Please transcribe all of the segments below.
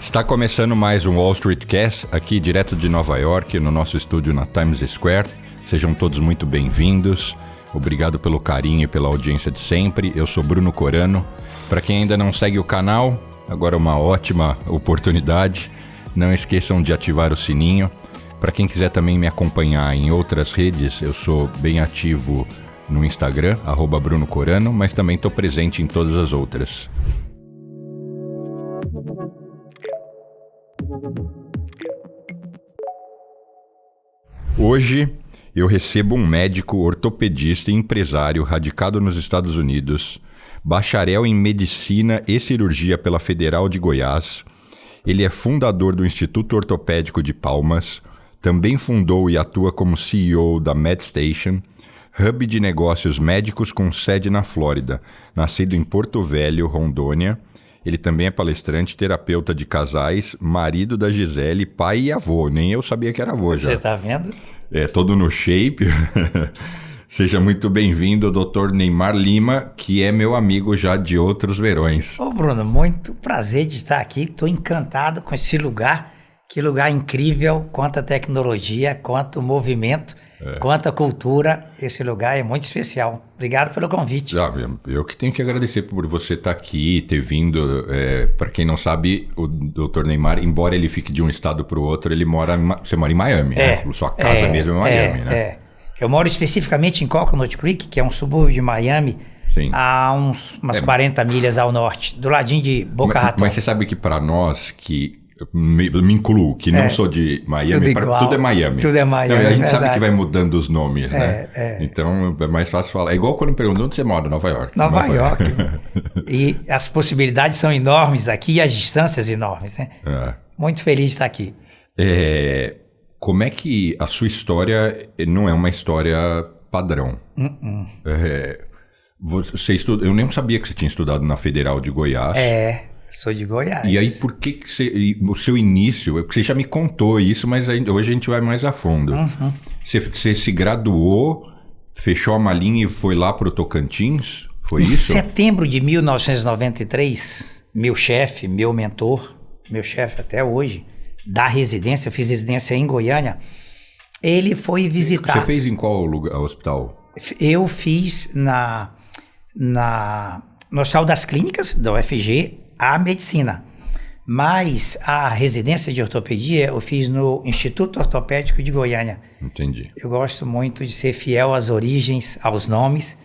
Está começando mais um Wall Street Cast, aqui direto de Nova York, no nosso estúdio na Times Square. Sejam todos muito bem-vindos. Obrigado pelo carinho e pela audiência de sempre. Eu sou Bruno Corano. Para quem ainda não segue o canal, agora é uma ótima oportunidade. Não esqueçam de ativar o sininho. Para quem quiser também me acompanhar em outras redes, eu sou bem ativo no Instagram, @Bruno Corano, mas também estou presente em todas as outras. Hoje eu recebo um médico ortopedista e empresário radicado nos Estados Unidos, bacharel em medicina e cirurgia pela Federal de Goiás. Ele é fundador do Instituto Ortopédico de Palmas, também fundou e atua como CEO da MedStation, hub de negócios médicos com sede na Flórida, nascido em Porto Velho, Rondônia. Ele também é palestrante, terapeuta de casais, marido da Gisele, pai e avô. Nem eu sabia que era avô já. Você tá vendo? É, todo no shape. Seja muito bem-vindo, Dr. Neymar Lima, que é meu amigo já de outros verões. Ô Bruno, muito prazer de estar aqui. Estou encantado com esse lugar. Que lugar incrível, quanta tecnologia, quanto movimento, quanta cultura. Esse lugar é muito especial. Obrigado pelo convite. Eu que tenho que agradecer por você estar aqui, ter vindo. Para quem não sabe, o Dr. Neymar, embora ele fique de um estado para o outro, você mora em Miami, né? Sua casa mesmo é Miami, né? Eu moro especificamente em Coconut Creek, que é um subúrbio de Miami, sim, a umas 40 milhas ao norte, do ladinho de Boca Raton. Mas você sabe que para nós que... Me incluo, que não sou de Miami, tudo é Miami. Tudo é Miami. Não, a gente sabe que vai mudando os nomes, né? Então é mais fácil falar. É igual quando me perguntam onde você mora, Nova York. Nova York. E as possibilidades são enormes aqui e as distâncias enormes, né? Muito feliz de estar aqui. Como é que a sua história não é uma história padrão? Você eu nem sabia que você tinha estudado na Federal de Goiás. Sou de Goiás. E aí, por que o seu início... Porque você já me contou isso, mas hoje a gente vai mais a fundo. Uhum. Você se graduou, fechou a malinha e foi lá para o Tocantins? Foi isso? Em setembro de 1993, meu chefe, meu mentor, meu chefe até hoje, da residência, eu fiz residência em Goiânia, ele foi visitar... Você fez em qual lugar, hospital? Eu fiz no Hospital das Clínicas, da UFG, a medicina, mas a residência de ortopedia eu fiz no Instituto Ortopédico de Goiânia. Entendi. Eu gosto muito de ser fiel às origens, aos nomes.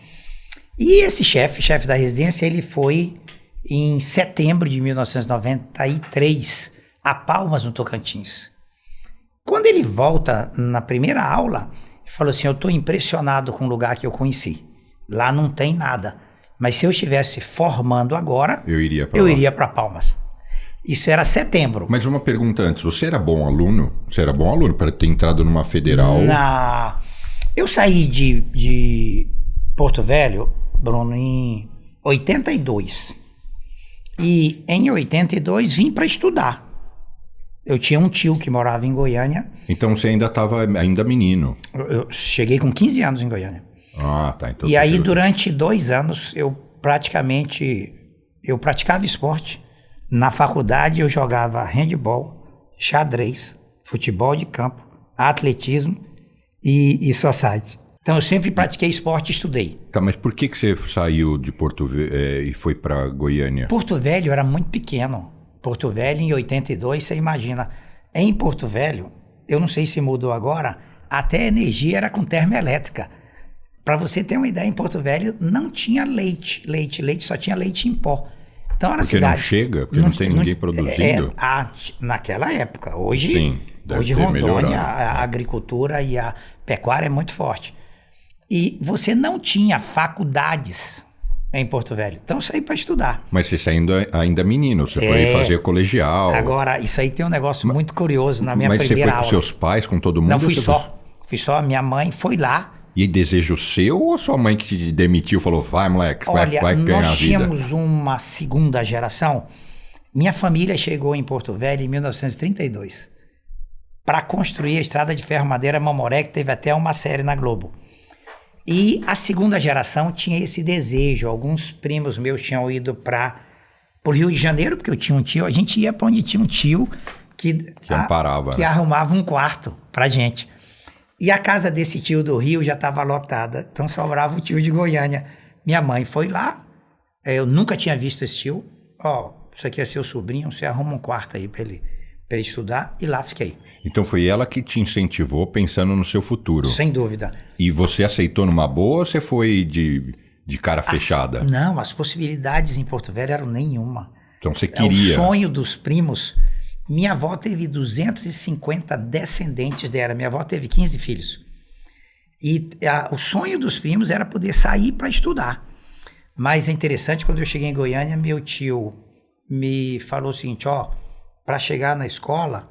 E esse chefe da residência, ele foi em setembro de 1993 a Palmas, no Tocantins. Quando ele volta na primeira aula, ele falou assim: eu estou impressionado com o lugar que eu conheci. Lá não tem nada. Mas se eu estivesse formando agora, eu iria para Palmas. Isso era setembro. Mas uma pergunta antes, você era bom aluno? Você era bom aluno para ter entrado numa federal? Eu saí de Porto Velho, Bruno, em 82. E em 82 vim para estudar. Eu tinha um tio que morava em Goiânia. Então você ainda estava menino? Eu cheguei com 15 anos em Goiânia. Tá. Então e aí, durante 2 anos, eu praticava esporte. Na faculdade, eu jogava handebol, xadrez, futebol de campo, atletismo e society. Então, eu sempre pratiquei esporte e estudei. Tá, mas por que você saiu de Porto Velho e foi para Goiânia? Porto Velho era muito pequeno. Porto Velho, em 82, você imagina. Em Porto Velho, eu não sei se mudou agora, até a energia era com termoelétrica. Para você ter uma ideia, em Porto Velho não tinha leite, só tinha leite em pó. Então era cidade. Não chega? Porque não tem ninguém produzindo? Naquela época. Hoje Rondônia, a agricultura e a pecuária é muito forte. E você não tinha faculdades em Porto Velho. Então eu saí para estudar. Mas você saindo ainda menino, você foi fazer colegial. Agora, isso aí tem um negócio muito curioso na minha primeira aula. Mas você foi com seus pais, com todo mundo? Não, fui só. Minha mãe foi lá. E desejo seu ou sua mãe que te demitiu falou, vai moleque, vai ganhar a vida? Nós tínhamos uma segunda geração. Minha família chegou em Porto Velho em 1932 para construir a estrada de ferro madeira Mamoré, que teve até uma série na Globo. E a segunda geração tinha esse desejo. Alguns primos meus tinham ido para pro Rio de Janeiro, porque eu tinha um tio, a gente ia para onde tinha um tio que amparava, que né? arrumava um quarto pra gente. E a casa desse tio do Rio já estava lotada, então sobrava o tio de Goiânia. Minha mãe foi lá, eu nunca tinha visto esse tio. Ó, isso aqui é seu sobrinho, você arruma um quarto aí para ele estudar, e lá fiquei. Então foi ela que te incentivou pensando no seu futuro. Sem dúvida. E você aceitou numa boa ou você foi de cara fechada? Não, as possibilidades em Porto Velho eram nenhuma. Então você É o queria. sonho dos primos. Minha avó teve 250 descendentes dela. Minha avó teve 15 filhos. E o sonho dos primos era poder sair para estudar. Mas é interessante, quando eu cheguei em Goiânia, meu tio me falou o seguinte, ó, para chegar na escola,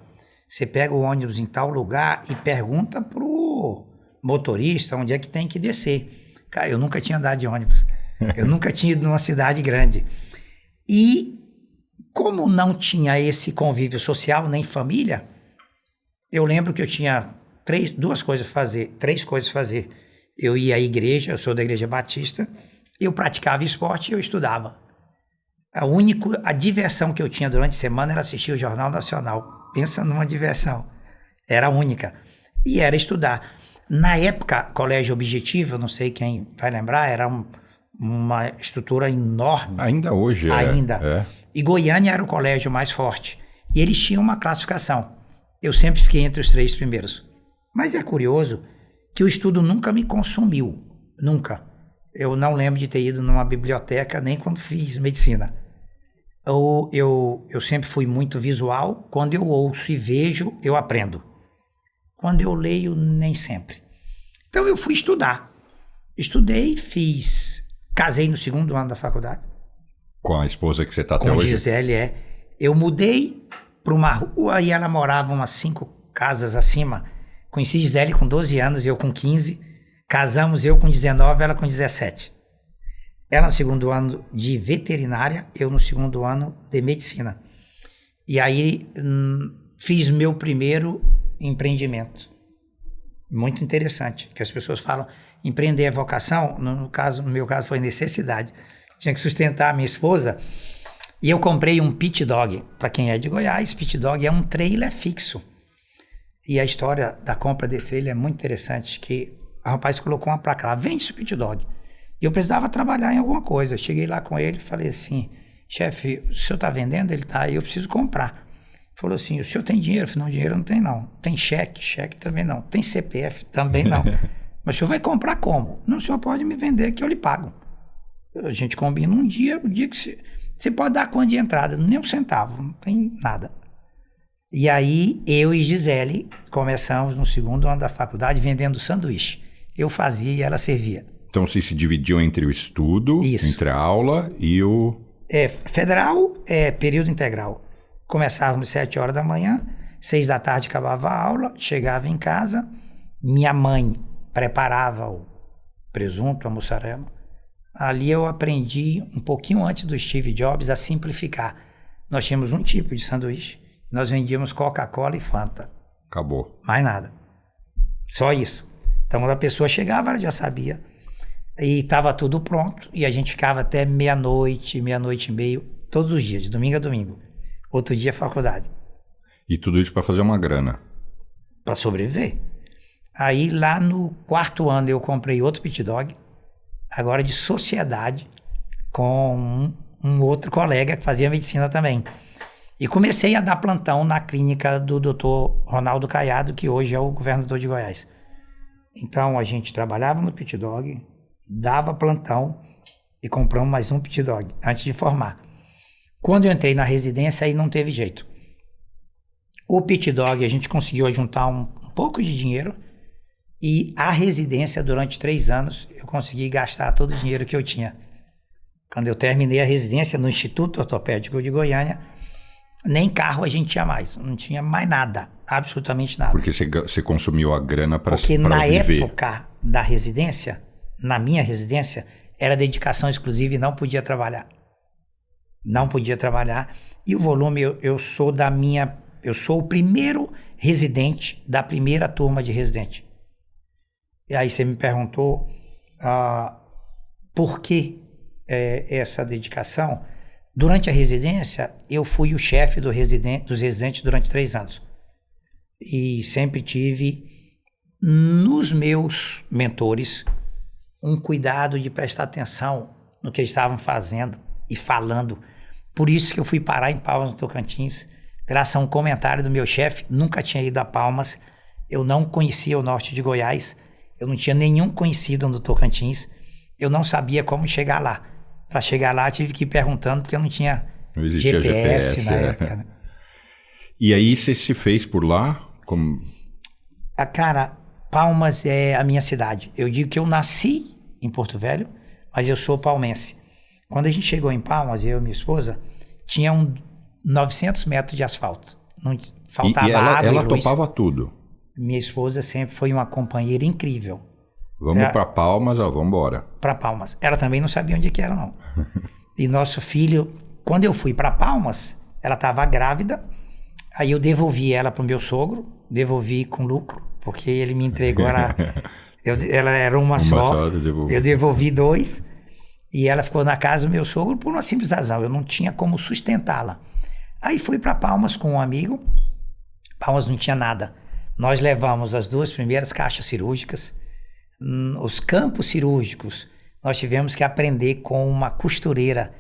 você pega o ônibus em tal lugar e pergunta pro motorista onde é que tem que descer. Cara, eu nunca tinha andado de ônibus. Eu nunca tinha ido numa cidade grande. E como não tinha esse convívio social, nem família, eu lembro que eu tinha três coisas a fazer. Eu ia à igreja, eu sou da Igreja Batista, eu praticava esporte e eu estudava. A diversão que eu tinha durante a semana era assistir o Jornal Nacional. Pensa numa diversão. Era a única. E era estudar. Na época, Colégio Objetivo, não sei quem vai lembrar, era uma estrutura enorme. Ainda hoje é. E Goiânia era o colégio mais forte. E eles tinham uma classificação. Eu sempre fiquei entre os 3 primeiros. Mas é curioso que o estudo nunca me consumiu. Nunca. Eu não lembro de ter ido numa biblioteca nem quando fiz medicina. Eu sempre fui muito visual. Quando eu ouço e vejo, eu aprendo. Quando eu leio, nem sempre. Então eu fui estudar. Estudei, casei no 2º ano da faculdade. Com a esposa que você está até hoje? hoje? Com Gisele, Eu mudei para uma rua e ela morava umas 5 casas acima. Conheci Gisele com 12 anos e eu com 15. Casamos, eu com 19, ela com 17. Ela no 2º ano de veterinária, eu no 2º ano de medicina. E aí fiz meu primeiro empreendimento. Muito interessante, que as pessoas falam, empreender é vocação, no meu caso foi necessidade. Tinha que sustentar a minha esposa. E eu comprei um pit dog. Para quem é de Goiás, pit dog é um trailer fixo. E a história da compra desse trailer é muito interessante, que o rapaz colocou uma placa lá, vende esse pit dog. E eu precisava trabalhar em alguma coisa. Eu cheguei lá com ele e falei assim, chefe, o senhor está vendendo? Ele está, eu preciso comprar. Ele falou assim, o senhor tem dinheiro? Eu falei, não, dinheiro não tem não. Tem cheque? Cheque também não. Tem CPF? Também não. Mas o senhor vai comprar como? Não, o senhor pode me vender que eu lhe pago. A gente combina um dia que você pode dar quanto de entrada? Nem um centavo, não tem nada. E aí, eu e Gisele começamos no 2º ano da faculdade vendendo sanduíche. Eu fazia e ela servia. Então, vocês se dividiam entre o estudo, entre a aula e o... Federal é período integral. Começávamos às 7 horas da manhã, 6 da tarde acabava a aula, chegava em casa, minha mãe preparava o presunto, a mussarela. Ali eu aprendi, um pouquinho antes do Steve Jobs, a simplificar. Nós tínhamos um tipo de sanduíche, nós vendíamos Coca-Cola e Fanta. Acabou. Mais nada. Só isso. Então, quando a pessoa chegava, ela já sabia. E estava tudo pronto, e a gente ficava até meia-noite, meia-noite e meio, todos os dias, de domingo a domingo. Outro dia, faculdade. E tudo isso para fazer uma grana? Para sobreviver. Aí, lá no 4º ano, eu comprei outro pit dog, agora de sociedade, com um outro colega que fazia medicina também. E comecei a dar plantão na clínica do Dr. Ronaldo Caiado, que hoje é o governador de Goiás. Então, a gente trabalhava no pit dog, dava plantão e compramos mais um pit dog antes de formar. Quando eu entrei na residência, aí não teve jeito. O pit dog, a gente conseguiu juntar um pouco de dinheiro e a residência, durante 3 anos, eu consegui gastar todo o dinheiro que eu tinha. Quando eu terminei a residência no Instituto Ortopédico de Goiânia, nem carro a gente tinha mais, não tinha mais nada, absolutamente nada. Porque você consumiu a grana para viver. Porque na época da residência, na minha residência, era dedicação exclusiva e não podia trabalhar. Não podia trabalhar. E o volume, eu sou o primeiro residente da primeira turma de residente. E aí você me perguntou por que essa dedicação. Durante a residência, eu fui o chefe dos residentes durante 3 anos. E sempre tive, nos meus mentores, um cuidado de prestar atenção no que eles estavam fazendo e falando. Por isso que eu fui parar em Palmas, no Tocantins, graças a um comentário do meu chefe. Nunca tinha ido a Palmas, eu não conhecia o norte de Goiás, eu não tinha nenhum conhecido no Tocantins, eu não sabia como chegar lá. Para chegar lá, tive que ir perguntando, porque eu não tinha GPS na época. Né? E aí você se fez por lá? Como... Cara, Palmas é a minha cidade. Eu digo que eu nasci em Porto Velho, mas eu sou palmense. Quando a gente chegou em Palmas, eu e minha esposa, tinha 900 metros de asfalto. Não faltava água ela e luz. topava tudo. Minha esposa sempre foi uma companheira incrível. Vamos para Palmas, vamos embora. Para Palmas. Ela também não sabia onde que era, não. E nosso filho, quando eu fui para Palmas, ela estava grávida, aí eu devolvi ela para o meu sogro, devolvi com lucro, porque ele me entregou, ela era uma só, eu devolvi 2, e ela ficou na casa do meu sogro por uma simples razão, eu não tinha como sustentá-la. Aí fui para Palmas com um amigo, Palmas não tinha nada. Nós levamos as 2 primeiras caixas cirúrgicas, os campos cirúrgicos, nós tivemos que aprender com uma costureira,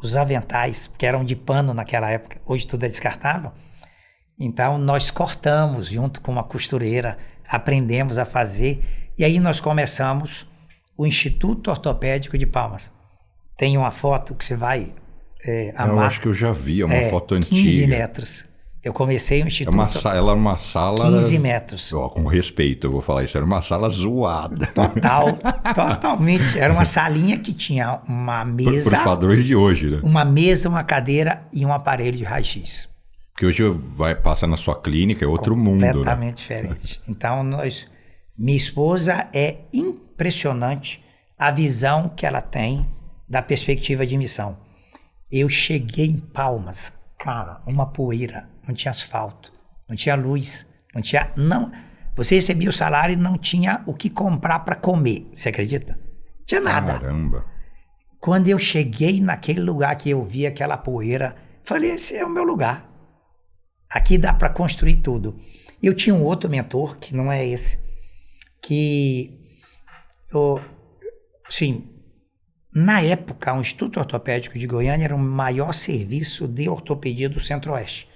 os aventais, que eram de pano naquela época, hoje tudo é descartável. Então nós cortamos junto com uma costureira, aprendemos a fazer, e aí nós começamos o Instituto Ortopédico de Palmas. Tem uma foto que você vai amar. Eu acho que eu já vi, é uma foto antiga. 15 metros. Eu comecei o Instituto... Ela era uma sala... 15 metros. Com respeito, eu vou falar isso. Era uma sala zoada. Totalmente. Era uma salinha que tinha uma mesa... Por padrões de hoje, né? Uma mesa, uma cadeira e um aparelho de raio-x. Porque hoje passa na sua clínica, é outro mundo, né? Completamente diferente. Então, minha esposa é impressionante a visão que ela tem da perspectiva de missão. Eu cheguei em Palmas, cara, uma poeira. Não tinha asfalto, não tinha luz, você recebia o salário e não tinha o que comprar para comer, você acredita? Não tinha nada. Caramba. Quando eu cheguei naquele lugar que eu vi aquela poeira, falei, esse é o meu lugar. Aqui dá para construir tudo. Eu tinha um outro mentor, que não é esse, que, na época, o Instituto Ortopédico de Goiânia era o maior serviço de ortopedia do Centro-Oeste.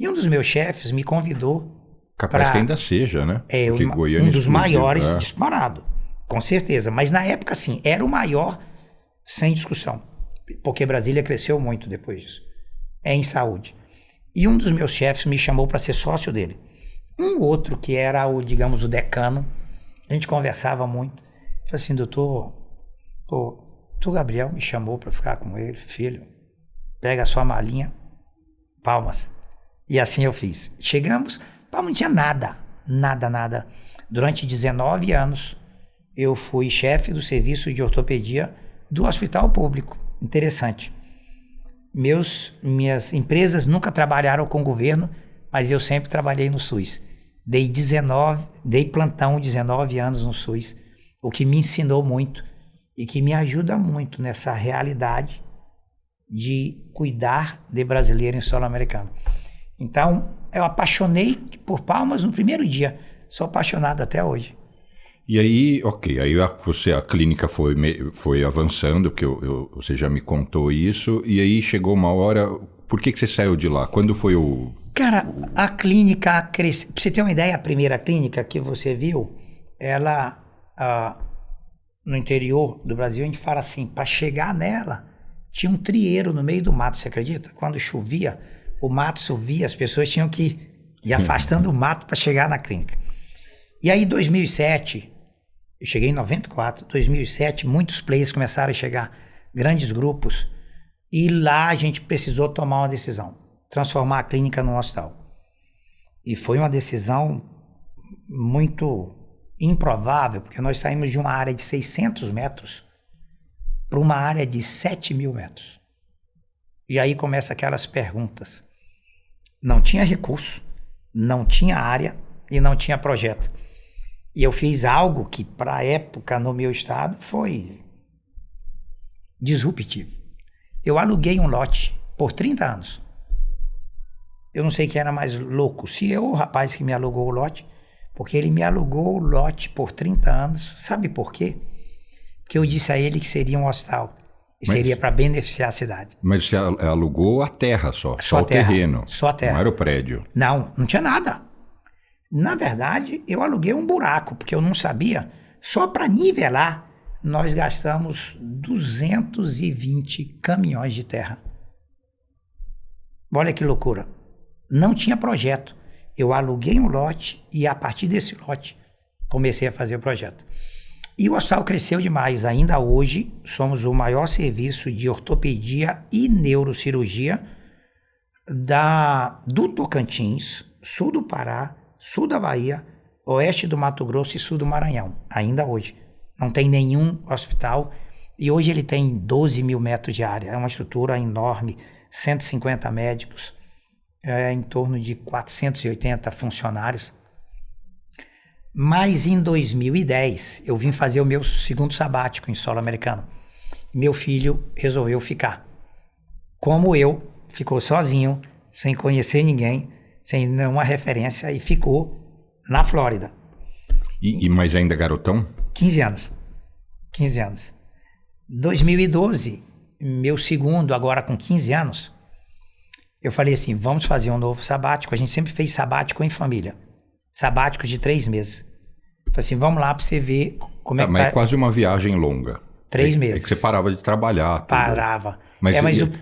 E um dos meus chefes me convidou Capaz que ainda seja, né? Um dos maiores disparado, com certeza. Mas na época, sim, era o maior, sem discussão. Porque Brasília cresceu muito depois disso. Em saúde. E um dos meus chefes me chamou para ser sócio dele. Um outro que era o decano, a gente conversava muito. Falei assim, doutor, Gabriel me chamou para ficar com ele, filho, pega a sua malinha, Palmas. E assim eu fiz. Chegamos, Palmas não tinha nada. Durante 19 anos, eu fui chefe do serviço de ortopedia do hospital público. Interessante. Minhas empresas nunca trabalharam com o governo, mas eu sempre trabalhei no SUS. Dei plantão 19 anos no SUS, o que me ensinou muito e que me ajuda muito nessa realidade de cuidar de brasileiro em solo americano. Então, eu apaixonei por Palmas no primeiro dia. Sou apaixonado até hoje. E aí, aí a clínica foi avançando, porque você já me contou isso, e aí chegou uma hora... Por que você saiu de lá? Quando foi o... Cara, a clínica cresceu. Pra você ter uma ideia, a primeira clínica que você viu, ela... no interior do Brasil, a gente fala assim, para chegar nela, tinha um trieiro no meio do mato, você acredita? Quando chovia, o mato subia, as pessoas tinham que ir afastando o mato para chegar na clínica. E aí, em 2007, eu cheguei em 94, 2007, muitos players começaram a chegar, grandes grupos, e lá a gente precisou tomar uma decisão, transformar a clínica num hospital. E foi uma decisão muito improvável, porque nós saímos de uma área de 600 metros para uma área de 7.000 metros. E aí começam aquelas perguntas. Não tinha recurso, não tinha área e não tinha projeto. E eu fiz algo que, para a época, no meu estado, foi disruptivo. Eu aluguei um lote por 30 anos. Eu não sei quem era mais louco, se eu ou o rapaz que me alugou o lote, porque ele me alugou o lote por 30 anos. Sabe por quê? Porque eu disse a ele que seria um hospital. E seria para beneficiar a cidade. Mas você alugou a terra só a o terra, terreno. Só a terra. Não era o prédio. Não tinha nada. Na verdade, eu aluguei um buraco, porque eu não sabia. Só para nivelar, nós gastamos 220 caminhões de terra. Olha que loucura. Não tinha projeto. Eu aluguei um lote e a partir desse lote comecei a fazer o projeto. E o hospital cresceu demais. Ainda hoje somos o maior serviço de ortopedia e neurocirurgia do Tocantins, sul do Pará, sul da Bahia, oeste do Mato Grosso e sul do Maranhão. Ainda hoje. Não tem nenhum hospital. E hoje ele tem 12 mil metros de área. É uma estrutura enorme, 150 médicos, em torno de 480 funcionários. Mas em 2010, eu vim fazer o meu segundo sabático em solo americano. Meu filho resolveu ficar. Como eu, ficou sozinho, sem conhecer ninguém, sem nenhuma referência, e ficou na Flórida. Mas ainda garotão? 15 anos. 15 anos. 2012, meu segundo, agora com 15 anos, eu falei assim, vamos fazer um novo sabático. A gente sempre fez sabático em família. Sabáticos de 3 meses. Falei assim, vamos lá para você ver como é que mas tá. É quase uma viagem longa. 3 meses. É que você parava de trabalhar. Tudo. Parava.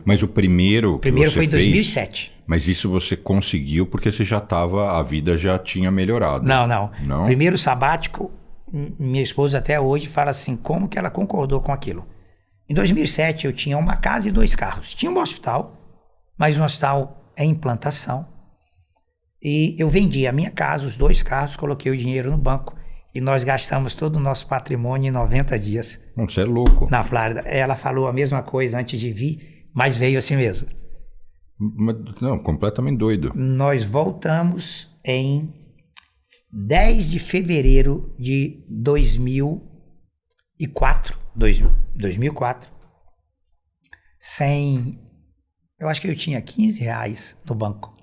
Mas o primeiro que você foi em 2007. Mas isso você conseguiu porque você já estava, a vida já tinha melhorado. Não. Primeiro sabático, minha esposa até hoje fala assim, como que ela concordou com aquilo. Em 2007 eu tinha uma casa e 2 carros. Tinha um hospital, mas um hospital é implantação. E eu vendi a minha casa, os 2 carros, coloquei o dinheiro no banco e nós gastamos todo o nosso patrimônio em 90 dias. Você é louco. Na Flórida. Ela falou a mesma coisa antes de vir, mas veio assim mesmo. Não, completamente doido. Nós voltamos em 10 de fevereiro de 2004. 2004. Eu acho que eu tinha 15 reais no banco.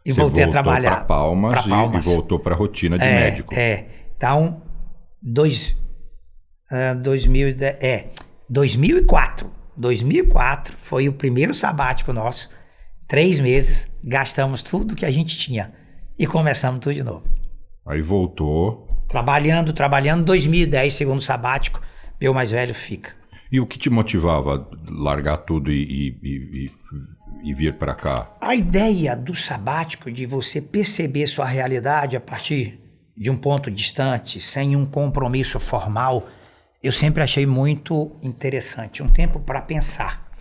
E voltei a trabalhar. Para Palmas. E voltou para a rotina de médico. Então, 2004. 2004 foi o primeiro sabático nosso. 3 meses, gastamos tudo que a gente tinha. E começamos tudo de novo. Aí voltou. Trabalhando. 2010, segundo sabático, meu mais velho fica. E o que te motivava a largar tudo e vir para cá? A ideia do sabático, de você perceber sua realidade a partir de um ponto distante, sem um compromisso formal, eu sempre achei muito interessante. Um tempo para pensar.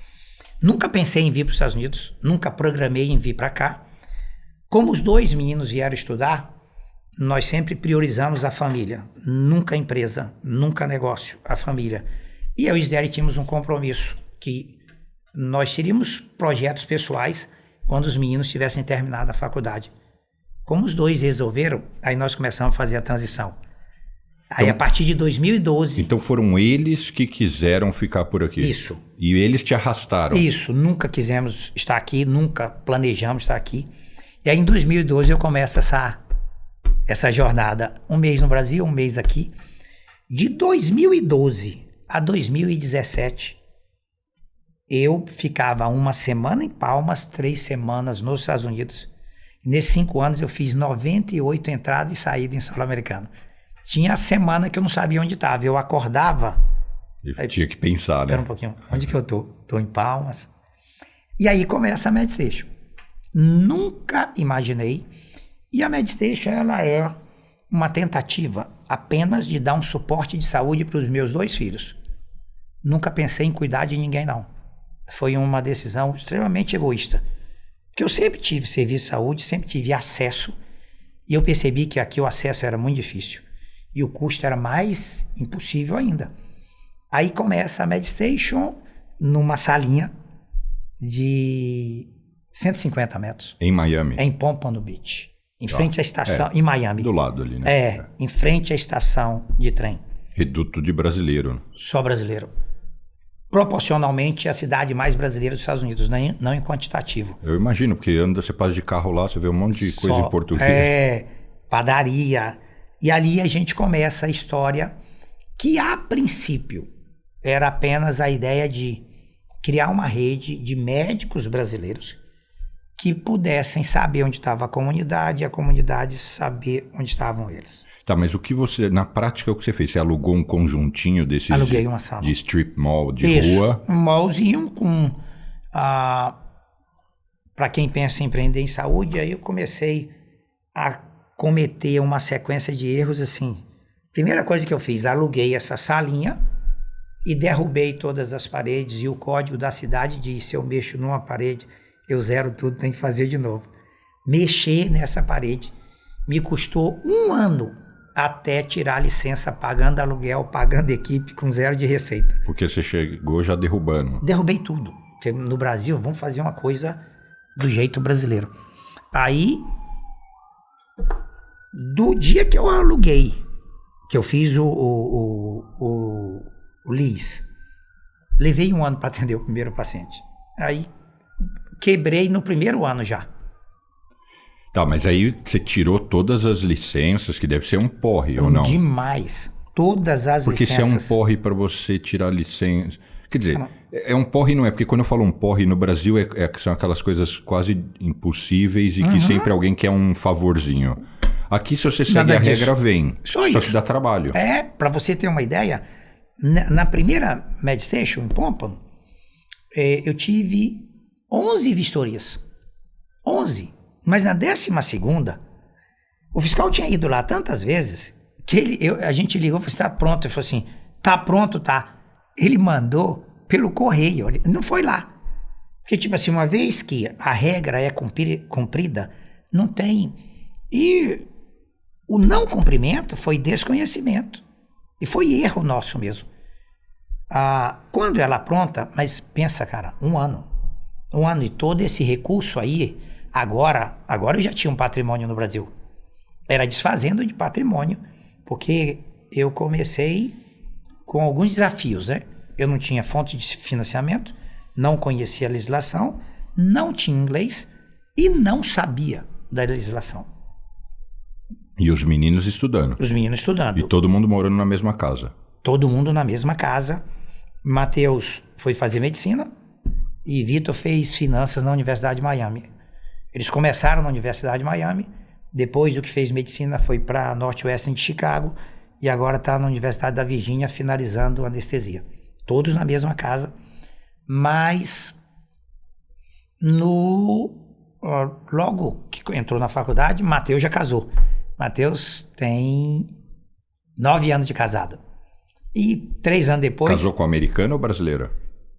Nunca pensei em vir para os Estados Unidos, nunca programei em vir para cá. Como os 2 meninos vieram estudar, nós sempre priorizamos a família. Nunca a empresa, nunca negócio, a família. E eu e Gisele tínhamos um compromisso que nós teríamos projetos pessoais quando os meninos tivessem terminado a faculdade. Como os 2 resolveram, aí nós começamos a fazer a transição. Aí a partir de 2012... Então foram eles que quiseram ficar por aqui? Isso. E eles te arrastaram? Isso, nunca quisemos estar aqui, nunca planejamos estar aqui. E aí em 2012 eu começo essa jornada. 1 mês no Brasil, 1 mês aqui. De 2012 a 2017, eu ficava 1 semana em Palmas, 3 semanas nos Estados Unidos. E nesses 5 anos eu fiz 98 entradas e saídas em solo americano. Tinha a semana que eu não sabia onde estava. Eu acordava... E tinha que pensar, né? Espera um pouquinho. Onde que eu tô? Tô em Palmas. E aí começa a MedStation. Nunca imaginei. E a MedStation, ela é uma tentativa apenas de dar um suporte de saúde para os meus 2 filhos. Nunca pensei em cuidar de ninguém, não. Foi uma decisão extremamente egoísta. Porque eu sempre tive serviço de saúde, sempre tive acesso. E eu percebi que aqui o acesso era muito difícil. E o custo era mais impossível ainda. Aí começa a MedStation numa salinha de 150 metros. Em Miami? Em Pompano Beach. Em frente à estação, em Miami. Do lado ali, né? Em frente à estação de trem. Reduto de brasileiro. Só brasileiro. proporcionalmente a cidade mais brasileira dos Estados Unidos, não em quantitativo. Eu imagino, porque você passa de carro lá, você vê um monte de coisa em português. Padaria. E ali a gente começa a história que, a princípio, era apenas a ideia de criar uma rede de médicos brasileiros que pudessem saber onde estava a comunidade e a comunidade saber onde estavam eles. Tá, mas na prática, o que você fez? Você alugou um conjuntinho desses... Aluguei uma sala. De strip mall, de rua? Um mallzinho com... para quem pensa em empreender em saúde, aí eu comecei a cometer uma sequência de erros assim. Primeira coisa que eu fiz, aluguei essa salinha e derrubei todas as paredes, e o código da cidade diz, se eu mexo numa parede, eu zero tudo, tem que fazer de novo. Mexer nessa parede me custou 1 ano até tirar a licença, pagando aluguel, pagando equipe, com 0 de receita. Porque você chegou já derrubando. Derrubei tudo. Porque no Brasil, vamos fazer uma coisa do jeito brasileiro. Aí, do dia que eu aluguei, que eu fiz o lease, levei 1 ano para atender o primeiro paciente. Aí, quebrei no primeiro ano já. Tá, mas aí você tirou todas as licenças, que deve ser um porre, ou não? Demais. Todas as porque licenças. Porque se é um porre para você tirar a licença... Quer dizer, é um porre não é, porque quando eu falo um porre no Brasil, são aquelas coisas quase impossíveis e que sempre alguém quer um favorzinho. Aqui, se você segue a regra, vem. Só que dá trabalho. Para você ter uma ideia, na primeira MedStation, em Pompano, eu tive 11 vistorias. 11. Mas na 12ª, o fiscal tinha ido lá tantas vezes que a gente ligou e falou assim, tá pronto. Ele falou assim, tá pronto, tá. Ele mandou pelo correio, ele não foi lá. Porque, tipo assim, uma vez que a regra é cumprida, não tem. E o não cumprimento foi desconhecimento. E foi erro nosso mesmo. Quando ela pronta, mas pensa, cara, 1 ano. 1 ano e todo esse recurso aí, agora eu já tinha um patrimônio no Brasil. Era desfazendo de patrimônio, porque eu comecei com alguns desafios, né? Eu não tinha fonte de financiamento, não conhecia a legislação, não tinha inglês e não sabia da legislação. E os meninos estudando. Os meninos estudando. E todo mundo morando na mesma casa. Todo mundo na mesma casa. Matheus foi fazer medicina e Vitor fez finanças na Universidade de Miami. Eles começaram na Universidade de Miami, depois o que fez medicina foi para Northwestern de Chicago e agora está na Universidade da Virgínia finalizando anestesia. Todos na mesma casa, mas logo que entrou na faculdade, Matheus já casou. Matheus tem 9 anos de casado. E 3 anos depois... Casou com americana ou brasileira?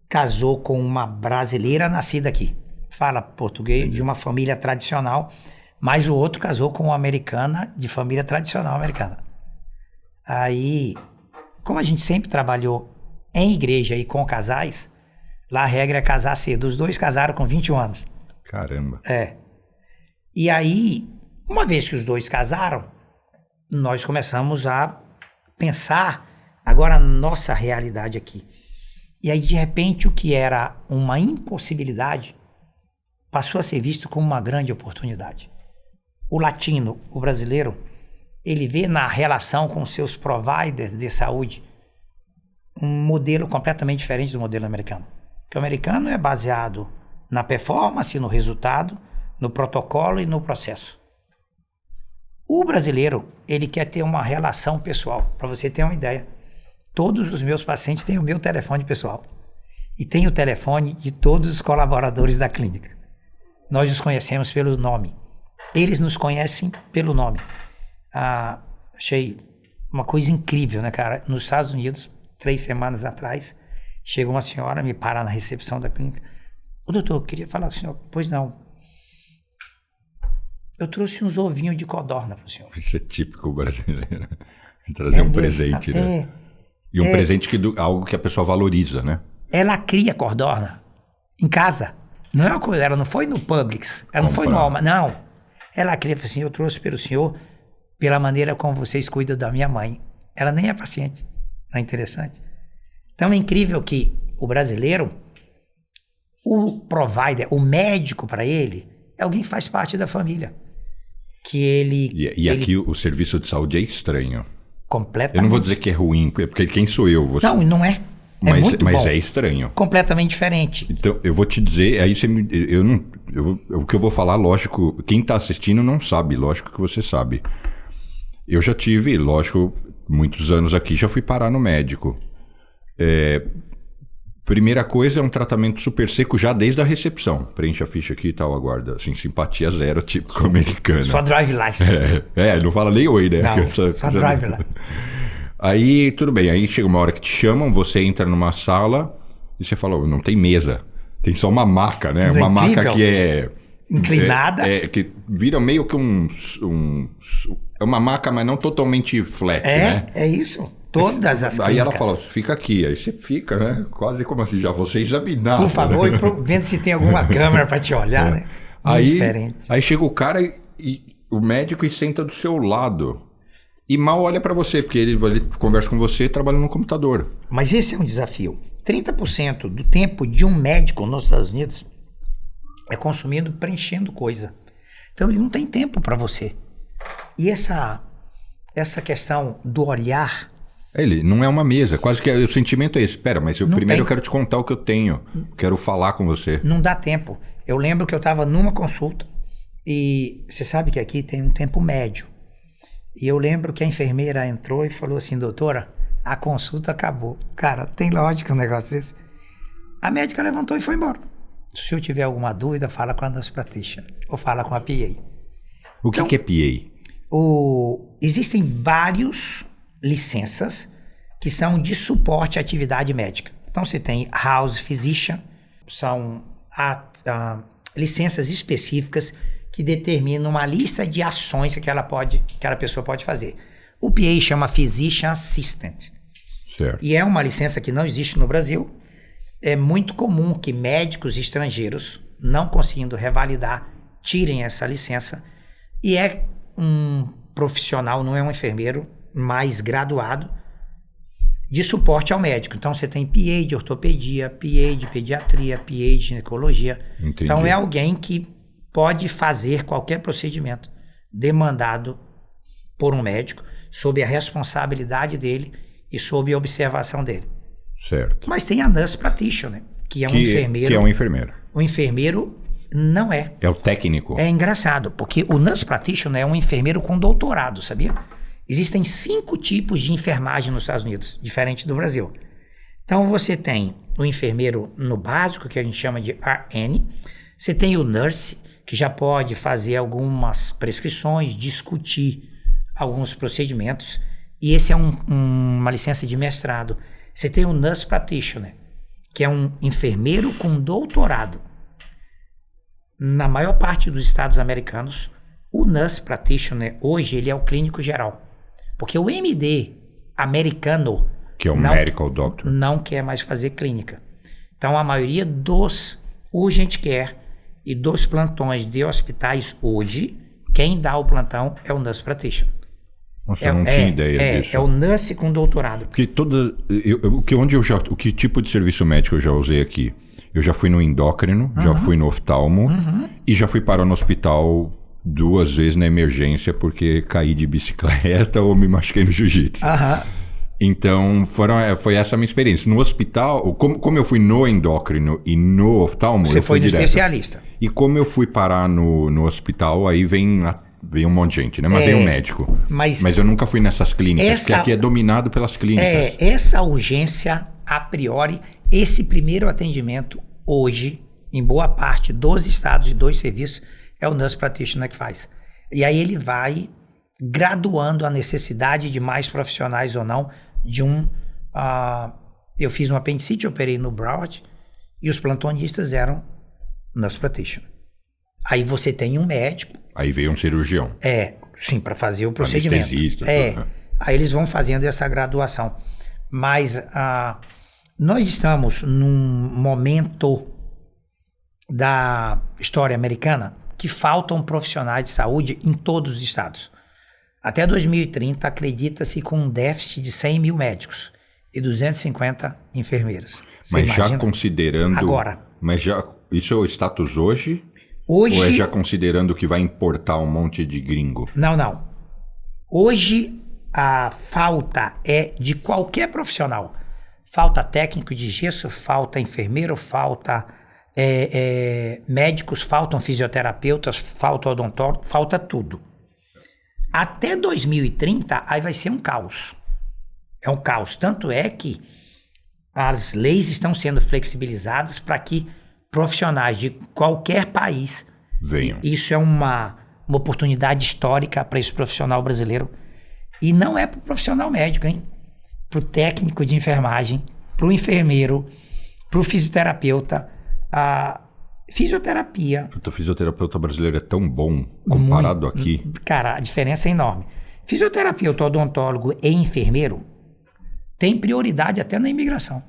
Casou com uma brasileira nascida aqui. Fala português, de uma família tradicional, mas o outro casou com uma americana de família tradicional americana. Aí, como a gente sempre trabalhou em igreja e com casais, lá a regra é casar cedo. Os dois casaram com 21 anos. Caramba. E aí, uma vez que os dois casaram, nós começamos a pensar agora a nossa realidade aqui. E aí, de repente, o que era uma impossibilidade passou a ser visto como uma grande oportunidade. O latino, o brasileiro, ele vê na relação com seus providers de saúde um modelo completamente diferente do modelo americano. Porque o americano é baseado na performance, no resultado, no protocolo e no processo. O brasileiro, ele quer ter uma relação pessoal. Para você ter uma ideia, todos os meus pacientes têm o meu telefone pessoal. E tem o telefone de todos os colaboradores da clínica. Nós os conhecemos pelo nome. Eles nos conhecem pelo nome. Achei uma coisa incrível, né, cara? Nos Estados Unidos, 3 semanas atrás, chega uma senhora, me para na recepção da clínica. Ô, doutor, eu queria falar com o senhor. Pois não. Eu trouxe uns ovinhos de codorna para o senhor. Isso é típico brasileiro. Trazer um presente, né? E um presente algo que a pessoa valoriza, né? Ela cria codorna em casa. Não é uma coisa, ela não foi no Publix, ela não foi no Walmart, não. Ela cria, assim, eu trouxe pelo senhor pela maneira como vocês cuidam da minha mãe. Ela nem é paciente. Não é interessante? Então é incrível que o brasileiro, o provider, o médico para ele, é alguém que faz parte da família. Que ele aqui o serviço de saúde é estranho. Completamente. Eu não vou dizer que é ruim, porque quem sou eu? Você... Não é. Muito mas bom. é estranho. Completamente diferente. Então, eu vou te dizer, aí o que eu vou falar, lógico, quem está assistindo não sabe, lógico que você sabe. Eu já tive, lógico, muitos anos aqui, já fui parar no médico. Primeira coisa é um tratamento super seco já desde a recepção. Preenche a ficha aqui e tal, aguarda. Assim, simpatia zero, típico americano. Só drive license. Não fala nem oi, né? Não, só drive license. Aí, tudo bem. Aí chega uma hora que te chamam, você entra numa sala e você fala, não tem mesa. Tem só uma maca, né? Uma maca que é... inclinada. Que vira meio que é uma maca, mas não totalmente flat, né? É isso. Todas as Aí clínicas. ela fala, fica aqui. Aí você fica, né? Quase como assim, já você examinar. Por favor, vendo se tem alguma câmera para te olhar, né? Diferente. Aí chega o cara o médico e senta do seu lado. E mal olha para você, porque ele conversa com você trabalhando no computador. Mas esse é um desafio. 30% do tempo de um médico nos Estados Unidos é consumido preenchendo coisa. Então ele não tem tempo para você. E essa questão do olhar... Ele não é uma mesa, quase que o sentimento é esse. Espera, mas primeiro eu quero te contar o que eu tenho. Quero falar com você. Não dá tempo. Eu lembro que eu estava numa consulta e você sabe que aqui tem um tempo médio. E eu lembro que a enfermeira entrou e falou assim, doutora, a consulta acabou. Cara, tem lógica um negócio desse. A médica levantou e foi embora. Se eu tiver alguma dúvida, fala com a nurse practitioner ou fala com a PA. O que é PA? Existem várias licenças que são de suporte à atividade médica. Então você tem house physician, são licenças específicas que determinam uma lista de ações que aquela pessoa pode fazer. O PA chama Physician Assistant. Certo. E é uma licença que não existe no Brasil. É muito comum que médicos estrangeiros, não conseguindo revalidar, tirem essa licença. E é um profissional, não é um enfermeiro, mais graduado de suporte ao médico. Então você tem PA de ortopedia, PA de pediatria, PA de ginecologia. Entendi. Então é alguém que pode fazer qualquer procedimento demandado por um médico sob a responsabilidade dele e sob a observação dele. Certo. Mas tem a nurse practitioner, que é um enfermeiro. Que é um enfermeiro. O enfermeiro não é. É o técnico. É engraçado, porque o nurse practitioner é um enfermeiro com doutorado, sabia? Existem 5 tipos de enfermagem nos Estados Unidos, diferente do Brasil. Então você tem o enfermeiro no básico, que a gente chama de RN. Você tem o nurse, que já pode fazer algumas prescrições, discutir alguns procedimentos. E esse é uma licença de mestrado. Você tem o nurse practitioner, que é um enfermeiro com doutorado. Na maior parte dos estados americanos, o nurse practitioner, hoje, ele é o clínico geral. Porque o MD americano... Que é o medical doctor. Não quer mais fazer clínica. Então, a maioria dos urgent care e dos plantões de hospitais hoje, quem dá o plantão é o nurse practitioner. Nossa, eu não tinha ideia disso. É o nurse com doutorado. Porque o que tipo de serviço médico eu já usei aqui? Eu já fui no endócrino, já fui no oftalmo e já fui parar no hospital 2 vezes na emergência porque caí de bicicleta ou me machuquei no jiu-jitsu. Então, foi essa a minha experiência. No hospital, como eu fui no endócrino e no oftalmo, você foi no especialista. E como eu fui parar no hospital, aí vem um monte de gente, né? Mas vem um médico. Mas eu nunca fui nessas clínicas, porque aqui é dominado pelas clínicas. Essa urgência, a priori, esse primeiro atendimento, hoje, em boa parte dos estados e dos serviços, é o nurse practitioner que faz. E aí ele vai graduando a necessidade de mais profissionais ou não, eu fiz um apendicite, operei no Broward, e os plantonistas eram nurse practitioner. Aí você tem um médico. Aí veio um cirurgião. Sim, para fazer o procedimento. Anestesista. Aí eles vão fazendo essa graduação. Mas nós estamos num momento da história americana que faltam profissionais de saúde em todos os estados. Até 2030, acredita-se com um déficit de 100 mil médicos. e 250 enfermeiros. Você Mas imagina? já considerando... Agora. Mas já... Isso é o status hoje? Hoje... Ou é já considerando que vai importar um monte de gringo? Não. Hoje a falta é de qualquer profissional. Falta técnico de gesso, falta enfermeiro, falta médicos, faltam fisioterapeutas, falta odontólogo, falta tudo. Até 2030, aí vai ser um caos. É um caos. Tanto é que as leis estão sendo flexibilizadas para que profissionais de qualquer país venham. Isso é uma oportunidade histórica para esse profissional brasileiro. E não é para o profissional médico, hein? Para o técnico de enfermagem, para o enfermeiro, para o fisioterapeuta. A fisioterapia... O fisioterapeuta brasileiro é tão bom comparado aqui. Cara, a diferença é enorme. Fisioterapeuta, odontólogo e enfermeiro têm prioridade até na imigração.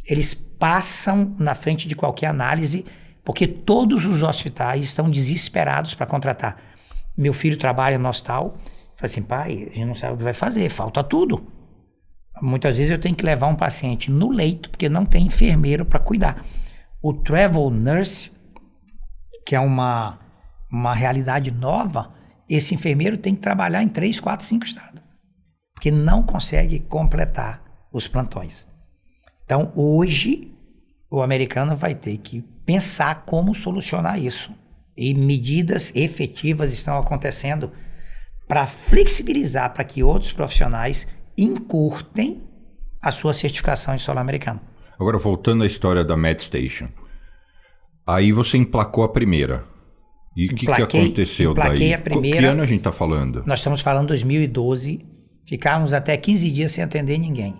Eles passam na frente de qualquer análise, porque todos os hospitais estão desesperados para contratar. Meu filho trabalha no hospital, fala assim, pai, a gente não sabe o que vai fazer, falta tudo. Muitas vezes eu tenho que levar um paciente no leito, porque não tem enfermeiro para cuidar. O travel nurse, que é uma realidade nova, esse enfermeiro tem que trabalhar em 3, 4, 5 estados, porque não consegue completar os plantões. Então, hoje, o americano vai ter que pensar como solucionar isso. E medidas efetivas estão acontecendo para flexibilizar, para que outros profissionais encurtem a sua certificação em solo americano. Agora, voltando à história da MedStation. Aí você emplacou a primeira. E o que aconteceu daí? Emplaquei a primeira. Que ano a gente está falando? Nós estamos falando 2012. Ficávamos até 15 dias sem atender ninguém.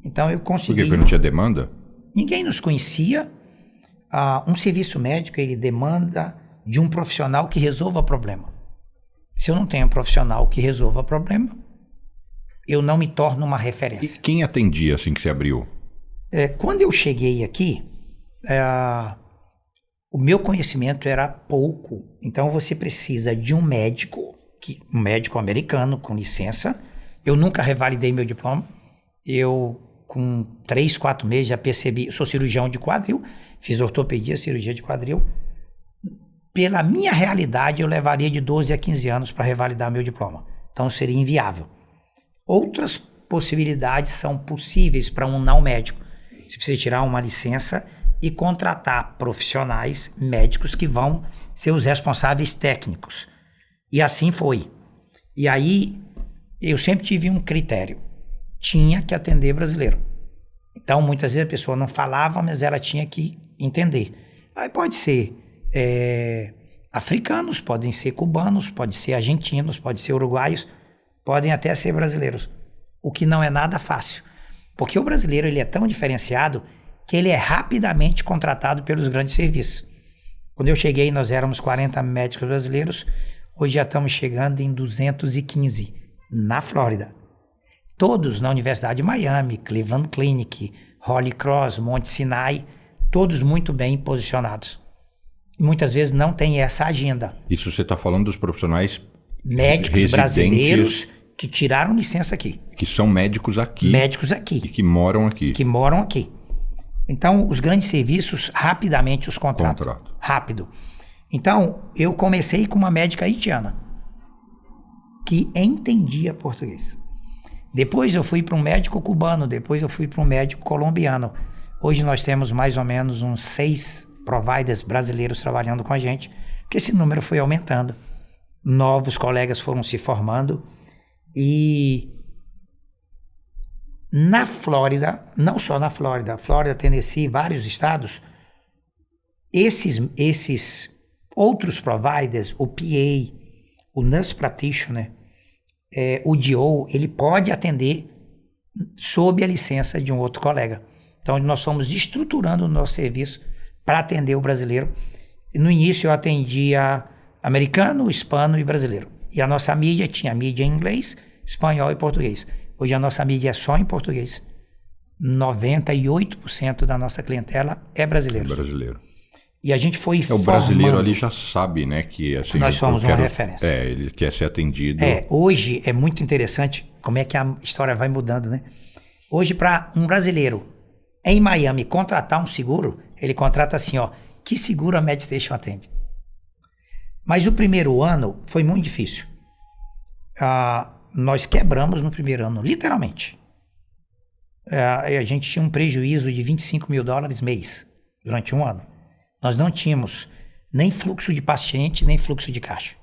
Então eu consegui... Por quê? Porque não tinha demanda? Ninguém nos conhecia. Um serviço médico, ele demanda de um profissional que resolva o problema. Se eu não tenho um profissional que resolva o problema, eu não me torno uma referência. E quem atendia assim que você abriu? Quando eu cheguei aqui, o meu conhecimento era pouco. Então você precisa de um médico americano com licença. Eu nunca revalidei meu diploma. Eu, com 3, 4 meses, já percebi, eu sou cirurgião de quadril, fiz ortopedia, cirurgia de quadril. Pela minha realidade, eu levaria de 12 a 15 anos para revalidar meu diploma. Então seria inviável. Outras possibilidades são possíveis para um não médico. Você precisa tirar uma licença e contratar profissionais médicos que vão ser os responsáveis técnicos. E assim foi. E aí, eu sempre tive um critério. Tinha que atender brasileiro. Então, muitas vezes a pessoa não falava, mas ela tinha que entender. Aí pode ser africanos, podem ser cubanos, pode ser argentinos, pode ser uruguaios, podem até ser brasileiros. O que não é nada fácil. Porque o brasileiro ele é tão diferenciado que ele é rapidamente contratado pelos grandes serviços. Quando eu cheguei, nós éramos 40 médicos brasileiros, hoje já estamos chegando em 215, na Flórida. Todos na Universidade de Miami, Cleveland Clinic, Holy Cross, Monte Sinai, todos muito bem posicionados. Muitas vezes não tem essa agenda. Isso você está falando dos profissionais médicos brasileiros que tiraram licença aqui. Que são médicos aqui. Médicos aqui. E que moram aqui. Que moram aqui. Então, os grandes serviços, rapidamente os contratam. Rápido. Então, eu comecei com uma médica haitiana, que entendia português. Depois eu fui para um médico cubano, depois eu fui para um médico colombiano. Hoje nós temos mais ou menos uns 6 providers brasileiros trabalhando com a gente, porque esse número foi aumentando. Novos colegas foram se formando. E na Flórida, não só na Flórida, Tennessee, vários estados, esses outros providers, o PA, o Nurse Practitioner, o DO, ele pode atender sob a licença de um outro colega. Então, nós fomos estruturando o nosso serviço para atender o brasileiro. No início, eu atendia americano, hispano e brasileiro. E a nossa mídia tinha mídia em inglês, espanhol e português. Hoje a nossa mídia é só em português. 98% da nossa clientela é brasileiro. E a gente foi formando. O brasileiro ali já sabe, né? Que assim, nós somos uma referência. Ele quer ser atendido. Hoje é muito interessante como é que a história vai mudando, né? Hoje, para um brasileiro em Miami contratar um seguro, ele contrata assim, ó, que seguro a MedStation atende? Mas o primeiro ano foi muito difícil. Nós quebramos no primeiro ano, literalmente. A gente tinha um prejuízo de $25 mil mês, durante um ano. Nós não tínhamos nem fluxo de paciente, nem fluxo de caixa.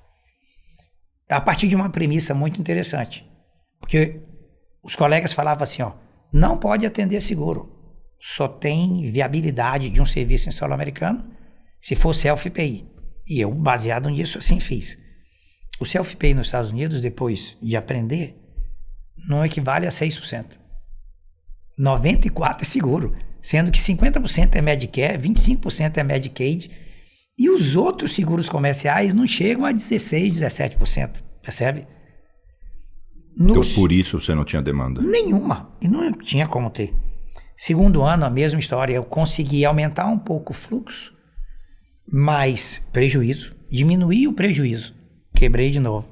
A partir de uma premissa muito interessante. Porque os colegas falavam assim, ó, não pode atender seguro. Só tem viabilidade de um serviço em solo americano se for self-pay. E eu, baseado nisso, assim fiz. O self-pay nos Estados Unidos, depois de aprender, não equivale a 6%. 94% é seguro, sendo que 50% é Medicare, 25% é Medicaid, e os outros seguros comerciais não chegam a 16%, 17%, percebe? Então por isso você não tinha demanda? Nenhuma, e não tinha como ter. Segundo ano, a mesma história, eu consegui aumentar um pouco o fluxo, mas prejuízo, diminuí o prejuízo, quebrei de novo.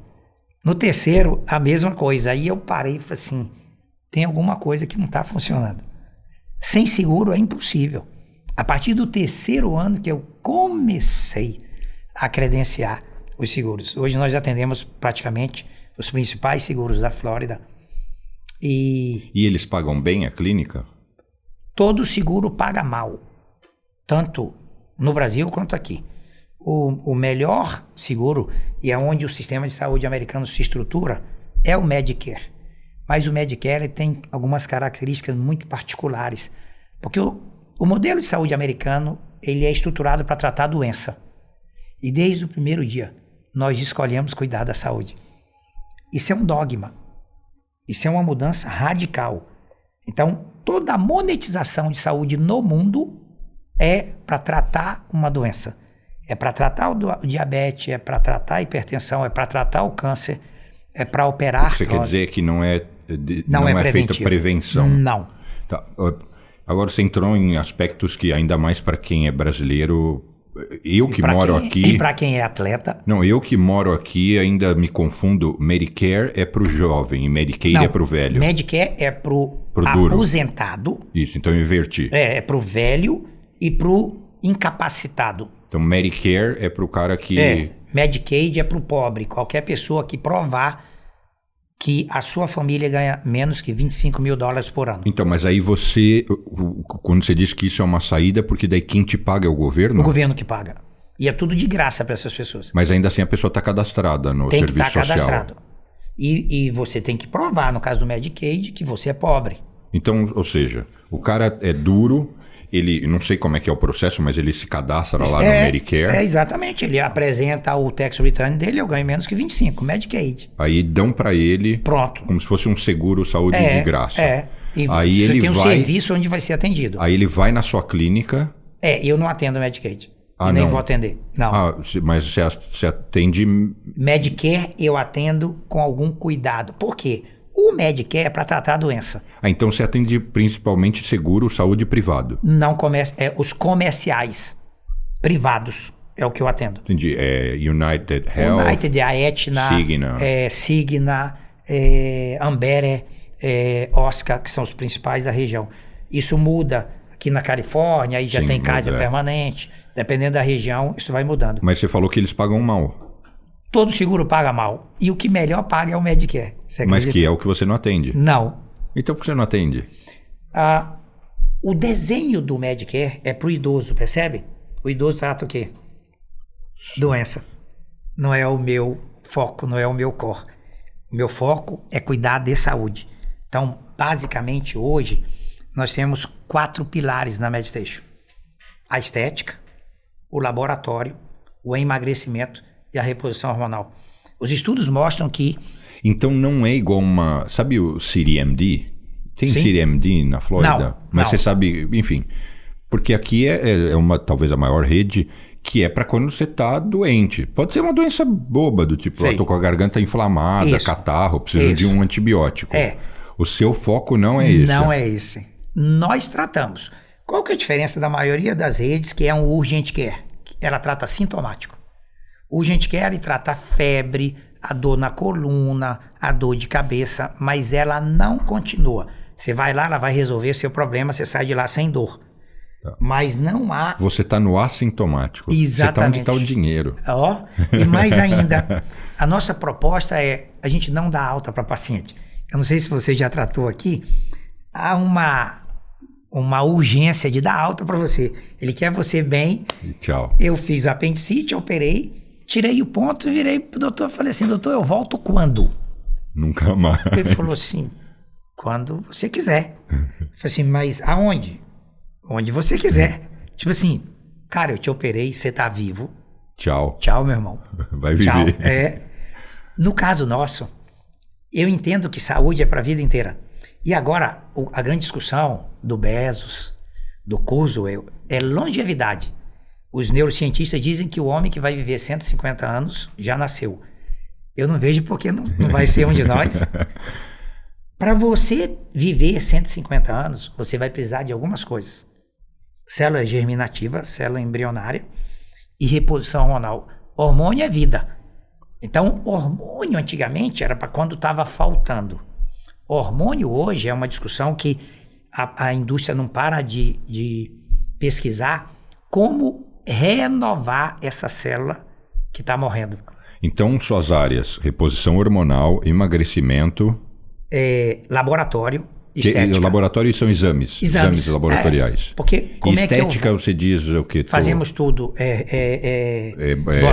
No terceiro, a mesma coisa, aí eu parei e falei assim, tem alguma coisa que não está funcionando. Sem seguro é impossível. A partir do terceiro ano que eu comecei a credenciar os seguros. Hoje nós atendemos praticamente os principais seguros da Flórida. E eles pagam bem a clínica? Todo seguro paga mal. Tanto no Brasil quanto aqui. O melhor seguro, e é onde o sistema de saúde americano se estrutura, é o Medicare. Mas o Medicare tem algumas características muito particulares. Porque o modelo de saúde americano, ele é estruturado para tratar a doença. E desde o primeiro dia, nós escolhemos cuidar da saúde. Isso é um dogma. Isso é uma mudança radical. Então, toda a monetização de saúde no mundo é para tratar uma doença. É para tratar o diabetes, é para tratar a hipertensão, é para tratar o câncer, é para operar artrose. Você quer dizer que não é feita prevenção? Não. Tá. Agora você entrou em aspectos que ainda mais para quem é brasileiro, eu que moro aqui... E para quem é atleta? Não, eu que moro aqui ainda me confundo. Medicare é para o jovem e Medicaid é para o velho. Medicare é para o aposentado. Isso, então eu inverti. É para o velho e para o incapacitado. Então Medicare é para o cara que... Medicaid é para o pobre. Qualquer pessoa que provar que a sua família ganha menos que $25 mil por ano. Então, mas aí você, quando você diz que isso é uma saída, porque daí quem te paga é o governo? O governo que paga. E é tudo de graça para essas pessoas. Mas ainda assim a pessoa está cadastrada no serviço social. Tem que estar cadastrado. E você tem que provar, no caso do Medicaid, que você é pobre. Então, ou seja, o cara é duro... Ele, não sei como é que é o processo, mas ele se cadastra lá no Medicare. Exatamente. Ele apresenta o tax return dele, eu ganho menos que 25, Medicaid. Aí dão para ele... Pronto. Como se fosse um seguro saúde de graça. E aí você ele tem um serviço onde vai ser atendido. Aí ele vai na sua clínica... Eu não atendo Medicaid. Nem vou atender. Não. Mas você atende... Medicare eu atendo com algum cuidado. Por quê? O Medicare é para tratar a doença. Então você atende principalmente seguro, saúde privado? Não, os comerciais privados é o que eu atendo. Entendi. United Health, United, a Aetna, Cigna, Ambetter, Oscar, que são os principais da região. Isso muda aqui na Califórnia, aí já tem casa permanente. Dependendo da região, isso vai mudando. Mas você falou que eles pagam mal. Todo seguro paga mal. E o que melhor paga é o Medicare. Mas que é o que você não atende? Não. Então por que você não atende? O desenho do Medicare é pro idoso, percebe? O idoso trata o quê? Doença. Não é o meu foco, não é o meu core. O meu foco é cuidar de saúde. Então, basicamente, hoje, nós temos 4 pilares na MedStation. A estética, o laboratório, o emagrecimento e a reposição hormonal. Os estudos mostram que... Então não é igual uma... Sabe o CityMD? Tem CityMD na Flórida? Não. Mas você sabe, enfim... Porque aqui é uma, talvez a maior rede, que é para quando você tá doente. Pode ser uma doença boba, do tipo, eu tô com a garganta inflamada, catarro, preciso de um antibiótico. O seu foco não é esse. Não é esse. Nós tratamos. Qual que é a diferença da maioria das redes, que é um urgent care? Ela trata sintomático. O urgent care trata a febre, a dor na coluna, a dor de cabeça, mas ela não continua. Você vai lá, ela vai resolver seu problema, você sai de lá sem dor. Tá. Mas não há... Você está no assintomático. Exatamente. Você está onde está o dinheiro. Ó, e mais ainda, a nossa proposta é, a gente não dá alta para paciente. Eu não sei se você já tratou aqui, há uma urgência de dar alta para você. Ele quer você bem. E tchau. Eu fiz apendicite, operei, tirei o ponto, virei pro doutor e falei assim, doutor, eu volto quando? Nunca mais. Ele falou assim, quando você quiser. Eu falei assim, mas aonde? Onde você quiser. Tipo assim, cara, eu te operei, você tá vivo. Tchau. Tchau, meu irmão. Vai viver. Tchau. No caso nosso, eu entendo que saúde é para a vida inteira. E agora, a grande discussão do Bezos, do Kurzweil, é longevidade. Os neurocientistas dizem que o homem que vai viver 150 anos já nasceu. Eu não vejo porque não vai ser um de nós. Para você viver 150 anos, você vai precisar de algumas coisas. Célula germinativa, célula embrionária e reposição hormonal. Hormônio é vida. Então, hormônio antigamente era para quando estava faltando. Hormônio hoje é uma discussão que a indústria não para de pesquisar como renovar essa célula que está morrendo. Então, suas áreas, reposição hormonal, emagrecimento... laboratório, estética. Laboratório são exames laboratoriais. Porque como estética, você diz o quê? Fazemos tudo.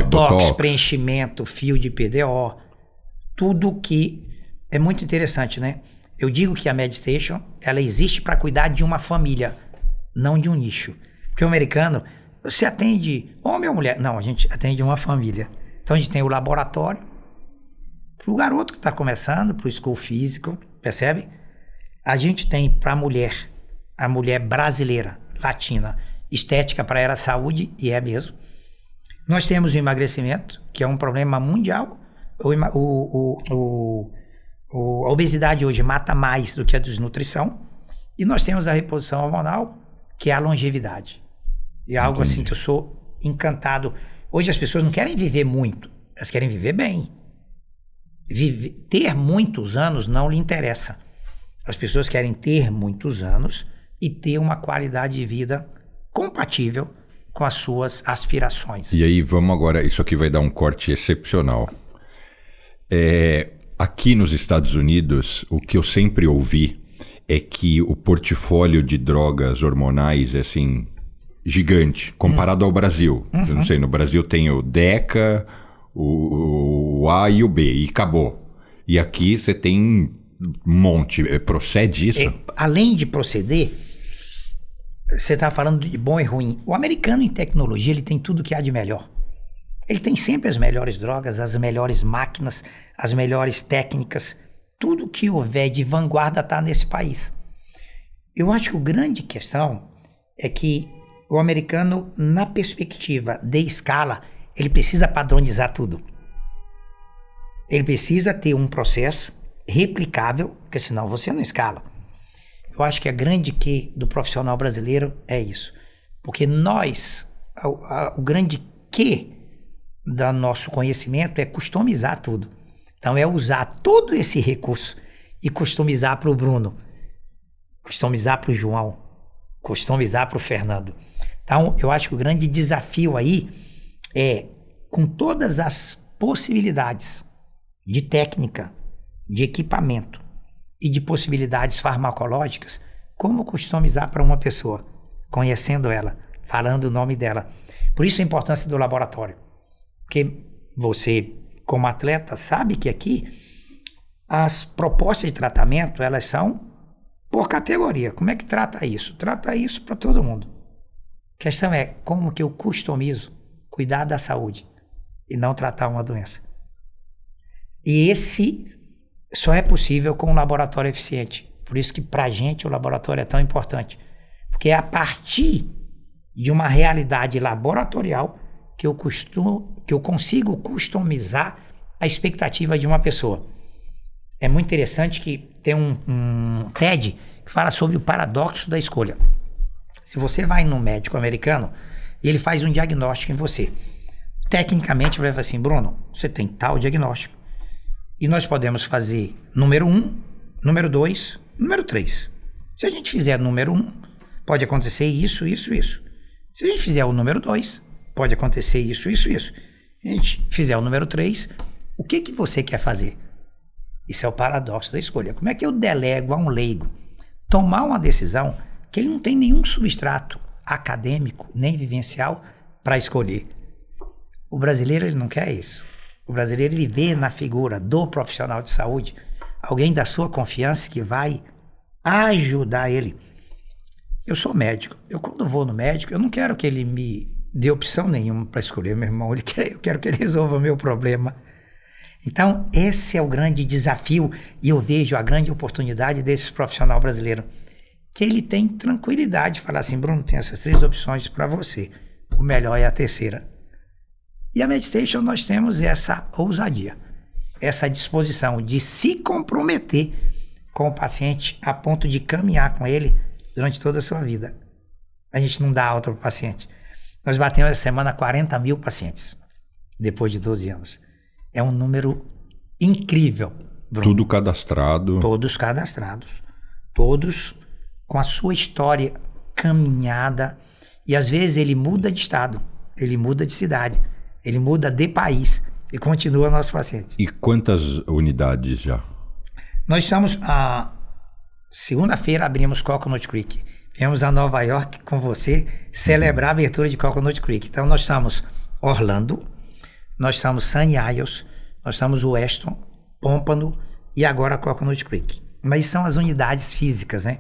Botox, preenchimento, fio de PDO, tudo que é muito interessante, né? Eu digo que a MedStation, ela existe para cuidar de uma família, não de um nicho. Porque o americano, você atende homem ou mulher? Não, a gente atende uma família. Então a gente tem o laboratório, para o garoto que está começando, para o school físico, percebe? A gente tem para a mulher brasileira, latina, estética para ela, saúde, e é mesmo. Nós temos o emagrecimento, que é um problema mundial. A obesidade hoje mata mais do que a desnutrição. E nós temos a reposição hormonal, que é a longevidade. E é algo assim que eu sou encantado. Hoje as pessoas não querem viver muito, elas querem viver bem. Ter muitos anos não lhe interessa. As pessoas querem ter muitos anos e ter uma qualidade de vida compatível com as suas aspirações. E aí, vamos agora, isso aqui vai dar um corte excepcional. Aqui nos Estados Unidos, o que eu sempre ouvi é que o portfólio de drogas hormonais é assim, gigante, comparado ao Brasil. Eu não sei, no Brasil tem o Deca, o A e o B, e acabou. E aqui você tem um monte. Procede isso? Além de proceder, você está falando de bom e ruim. O americano em tecnologia, ele tem tudo que há de melhor. Ele tem sempre as melhores drogas, as melhores máquinas, as melhores técnicas. Tudo que houver de vanguarda está nesse país. Eu acho que a grande questão é que o americano, na perspectiva de escala, ele precisa padronizar tudo. Ele precisa ter um processo replicável, porque senão você não escala. Eu acho que a grande que do profissional brasileiro é isso. Porque nós, o grande que do nosso conhecimento é customizar tudo. Então é usar todo esse recurso e customizar para o Bruno, customizar para o João, customizar para o Fernando. Então eu acho que o grande desafio aí é, com todas as possibilidades de técnica, de equipamento e de possibilidades farmacológicas, como customizar para uma pessoa, conhecendo ela, falando o nome dela. Por isso a importância do laboratório. Porque você, como atleta, sabe que aqui as propostas de tratamento, elas são por categoria. Como é que trata isso? Trata isso para todo mundo. A questão é como que eu customizo cuidar da saúde e não tratar uma doença. E esse só é possível com um laboratório eficiente. Por isso que para a gente o laboratório é tão importante. Porque é a partir de uma realidade laboratorial que eu consigo customizar a expectativa de uma pessoa. É muito interessante que tem um TED que fala sobre o paradoxo da escolha. Se você vai num médico americano e ele faz um diagnóstico em você, tecnicamente ele vai falar assim, Bruno, você tem tal diagnóstico. E nós podemos fazer número 1, número 2 número 3. Se a gente fizer número 1, pode acontecer isso, isso, isso. Se a gente fizer o número 2, pode acontecer isso, isso, isso. Se a gente fizer o número 3, o que você quer fazer? Isso é o paradoxo da escolha. Como é que eu delego a um leigo tomar uma decisão que ele não tem nenhum substrato acadêmico nem vivencial para escolher? O brasileiro ele não quer isso. O brasileiro ele vê na figura do profissional de saúde alguém da sua confiança que vai ajudar ele. Eu sou médico. Eu quando vou no médico, eu não quero que ele me dê opção nenhuma para escolher, meu irmão. Eu quero que ele resolva o meu problema. Então, esse é o grande desafio e eu vejo a grande oportunidade desse profissional brasileiro. Que ele tem tranquilidade de falar assim, Bruno, tem essas 3 opções para você. O melhor é a terceira. E a Medstation nós temos essa ousadia, essa disposição de se comprometer com o paciente a ponto de caminhar com ele durante toda a sua vida. A gente não dá alta para o paciente. Nós batemos essa semana 40 mil pacientes, depois de 12 anos. É um número incrível, Bruno. Tudo cadastrado. Todos cadastrados. Todos com a sua história caminhada. E às vezes ele muda de estado, ele muda de cidade, ele muda de país e continua nosso paciente. E quantas unidades já? Nós estamos, segunda-feira abrimos Coconut Creek. Viemos a Nova York com você celebrar a abertura de Coconut Creek. Então nós estamos Orlando, nós estamos Sunny Isles, nós estamos Weston, Pompano e agora Coconut Creek. Mas são as unidades físicas, né?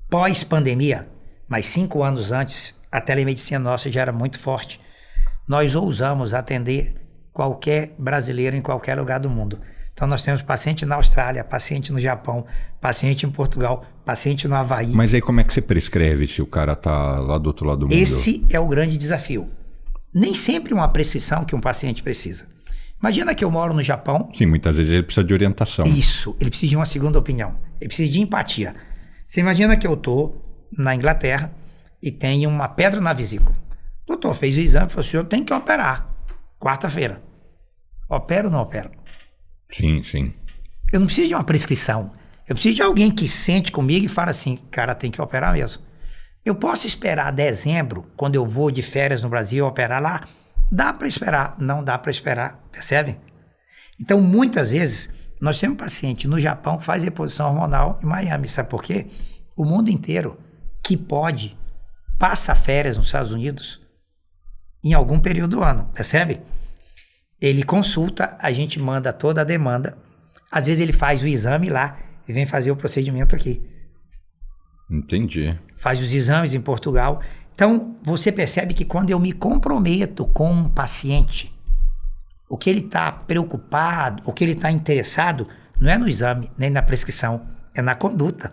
Pós-pandemia, mas 5 anos antes, a telemedicina nossa já era muito forte. Nós ousamos atender qualquer brasileiro em qualquer lugar do mundo. Então nós temos paciente na Austrália, paciente no Japão, paciente em Portugal, paciente no Havaí. Mas aí como é que você prescreve se o cara tá lá do outro lado do mundo? Esse é o grande desafio. Nem sempre uma prescrição que um paciente precisa. Imagina que eu moro no Japão. Sim, muitas vezes ele precisa de orientação. Isso, ele precisa de uma segunda opinião. Ele precisa de empatia. Você imagina que eu tô na Inglaterra e tenho uma pedra na vesícula. O doutor fez o exame e falou assim, eu tenho que operar. Quarta-feira. Opero ou não opero? Sim, sim. Eu não preciso de uma prescrição. Eu preciso de alguém que sente comigo e fala assim, cara, tem que operar mesmo. Eu posso esperar dezembro, quando eu vou de férias no Brasil, operar lá? Dá para esperar. Não dá para esperar, percebe? Então, muitas vezes, nós temos um paciente no Japão que faz reposição hormonal em Miami. Sabe por quê? O mundo inteiro que passa férias nos Estados Unidos em algum período do ano, percebe? Ele consulta, a gente manda toda a demanda. Às vezes ele faz o exame lá e vem fazer o procedimento aqui. Entendi. Faz os exames em Portugal. Então, você percebe que quando eu me comprometo com um paciente, o que ele está preocupado, o que ele está interessado, não é no exame, nem na prescrição, é na conduta,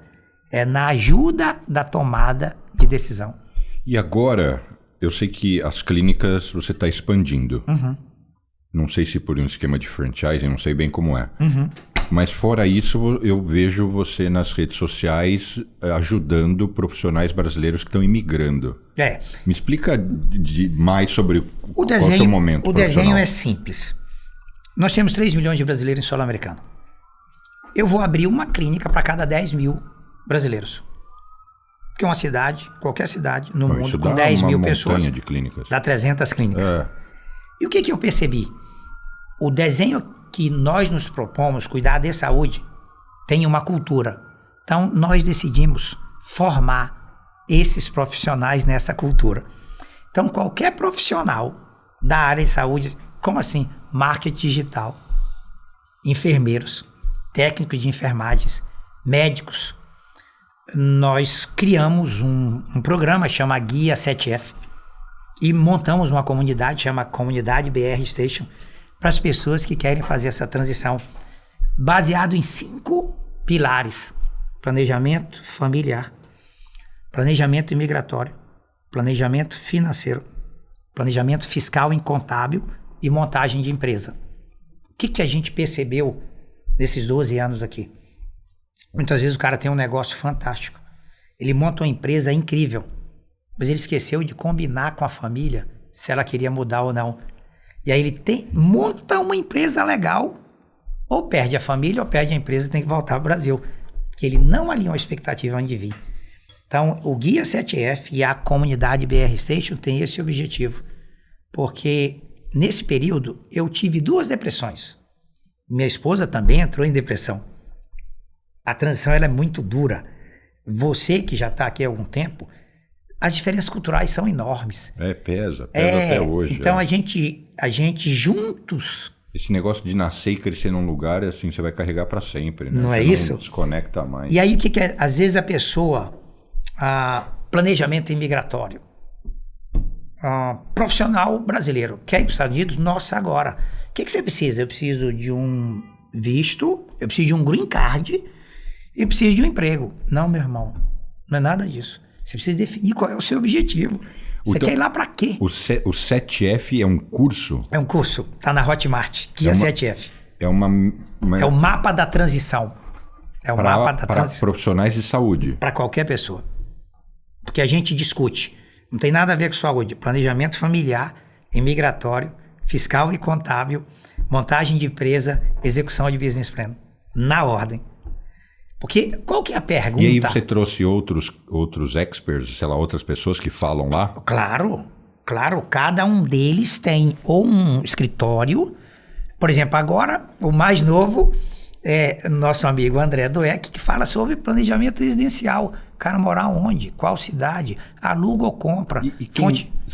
é na ajuda da tomada de decisão. E agora, eu sei que as clínicas você está expandindo. Uhum. Não sei se por um esquema de franchising, não sei bem como é. Uhum. Mas fora isso, eu vejo você nas redes sociais ajudando profissionais brasileiros que estão imigrando. É. Me explica mais sobre qual é o seu momento. O desenho é simples. Nós temos 3 milhões de brasileiros em solo americano. Eu vou abrir uma clínica para cada 10 mil brasileiros. Porque uma cidade, qualquer cidade no mundo, com 10 mil pessoas, de clínicas. Dá 300 clínicas. É. E o que eu percebi? O desenho que nós nos propomos, cuidar de saúde, tem uma cultura. Então, nós decidimos formar esses profissionais nessa cultura. Então, qualquer profissional da área de saúde, como assim? Marketing digital, enfermeiros, técnicos de enfermagens, médicos, nós criamos um programa, chama Guia 7F, e montamos uma comunidade, chama Comunidade BR Station, para as pessoas que querem fazer essa transição, baseado em 5 pilares: planejamento familiar, planejamento imigratório, planejamento financeiro, planejamento fiscal e contábil e montagem de empresa. O que a gente percebeu nesses 12 anos aqui? Muitas vezes o cara tem um negócio fantástico, ele monta uma empresa incrível, mas ele esqueceu de combinar com a família se ela queria mudar ou não. E aí ele monta uma empresa legal, ou perde a família ou perde a empresa e tem que voltar para o Brasil. Porque ele não alinhou a expectativa onde vir. Então, o Guia 7F e a comunidade BR Station tem esse objetivo. Porque nesse período eu tive 2 depressões. Minha esposa também entrou em depressão. A transição ela é muito dura. Você que já está aqui há algum tempo, as diferenças culturais são enormes. Pesa até hoje. Então a gente juntos... Esse negócio de nascer e crescer num lugar, assim, você vai carregar para sempre, né? Não você é isso? Não desconecta mais. E aí o que é? Às vezes a pessoa... planejamento imigratório. Profissional brasileiro quer ir para os Estados Unidos? Nossa, agora. O que você precisa? Eu preciso de um visto, eu preciso de um green card, eu preciso de um emprego. Não, meu irmão, não é nada disso. Você precisa definir qual é o seu objetivo. Você quer ir lá para quê? O 7F é um curso? É um curso, tá na Hotmart, Guia 7F. É o mapa da transição. É o mapa da transição. Para profissionais de saúde. Para qualquer pessoa. Porque a gente discute. Não tem nada a ver com saúde. Planejamento familiar, imigratório, fiscal e contábil, montagem de empresa, execução de business plan. Na ordem. Porque qual que é a pergunta? E aí você trouxe outros experts, sei lá, outras pessoas que falam lá? Claro. Cada um deles tem ou um escritório. Por exemplo, agora, o mais novo é nosso amigo André Doeck, que fala sobre planejamento residencial. O cara morar onde? Qual cidade? Aluga ou compra?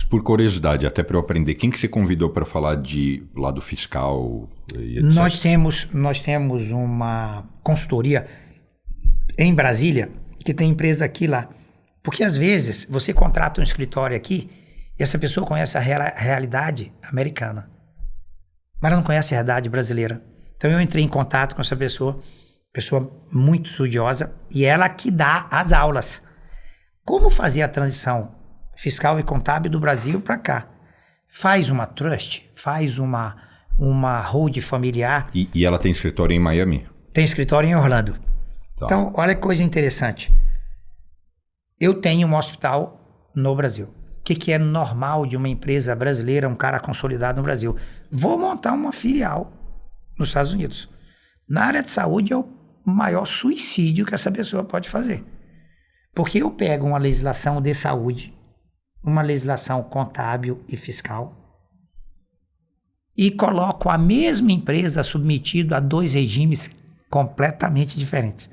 Por curiosidade, até para eu aprender, quem que você convidou para falar de lado fiscal e etc? Nós temos uma consultoria em Brasília, que tem empresa aqui lá. Porque às vezes você contrata um escritório aqui e essa pessoa conhece a realidade americana, mas ela não conhece a realidade brasileira. Então eu entrei em contato com essa pessoa muito estudiosa, e ela que dá as aulas. Como fazer a transição fiscal e contábil do Brasil para cá? Faz uma trust, faz uma hold familiar. E ela tem escritório em Miami? Tem escritório em Orlando. Tá. Então, olha que coisa interessante. Eu tenho um hospital no Brasil. O que é normal de uma empresa brasileira, um cara consolidado no Brasil? Vou montar uma filial nos Estados Unidos. Na área de saúde é o maior suicídio que essa pessoa pode fazer. Porque eu pego uma legislação de saúde, uma legislação contábil e fiscal, e coloco a mesma empresa submetida a 2 regimes completamente diferentes.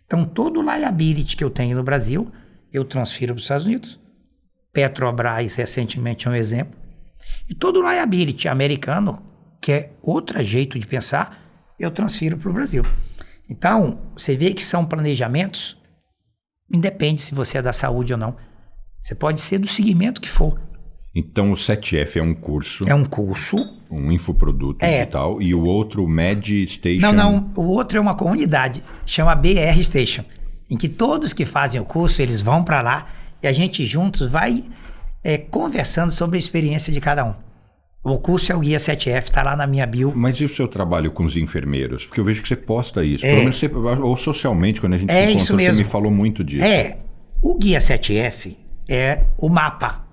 Então, todo o liability que eu tenho no Brasil, eu transfiro para os Estados Unidos. Petrobras, recentemente, é um exemplo. E todo o liability americano, que é outro jeito de pensar, eu transfiro para o Brasil. Então, você vê que são planejamentos, independe se você é da saúde ou não. Você pode ser do segmento que for. Então, o 7F é um curso. É um curso. Um infoproduto digital. E o outro, Med Station. Não. O outro é uma comunidade. Chama BR Station. Em que todos que fazem o curso, eles vão para lá e a gente juntos vai conversando sobre a experiência de cada um. O curso é o Guia 7F, tá lá na minha bio. Mas e o seu trabalho com os enfermeiros? Porque eu vejo que você posta isso. Pelo menos ou socialmente, quando a gente se encontra, você me falou muito disso. O Guia 7F é o mapa.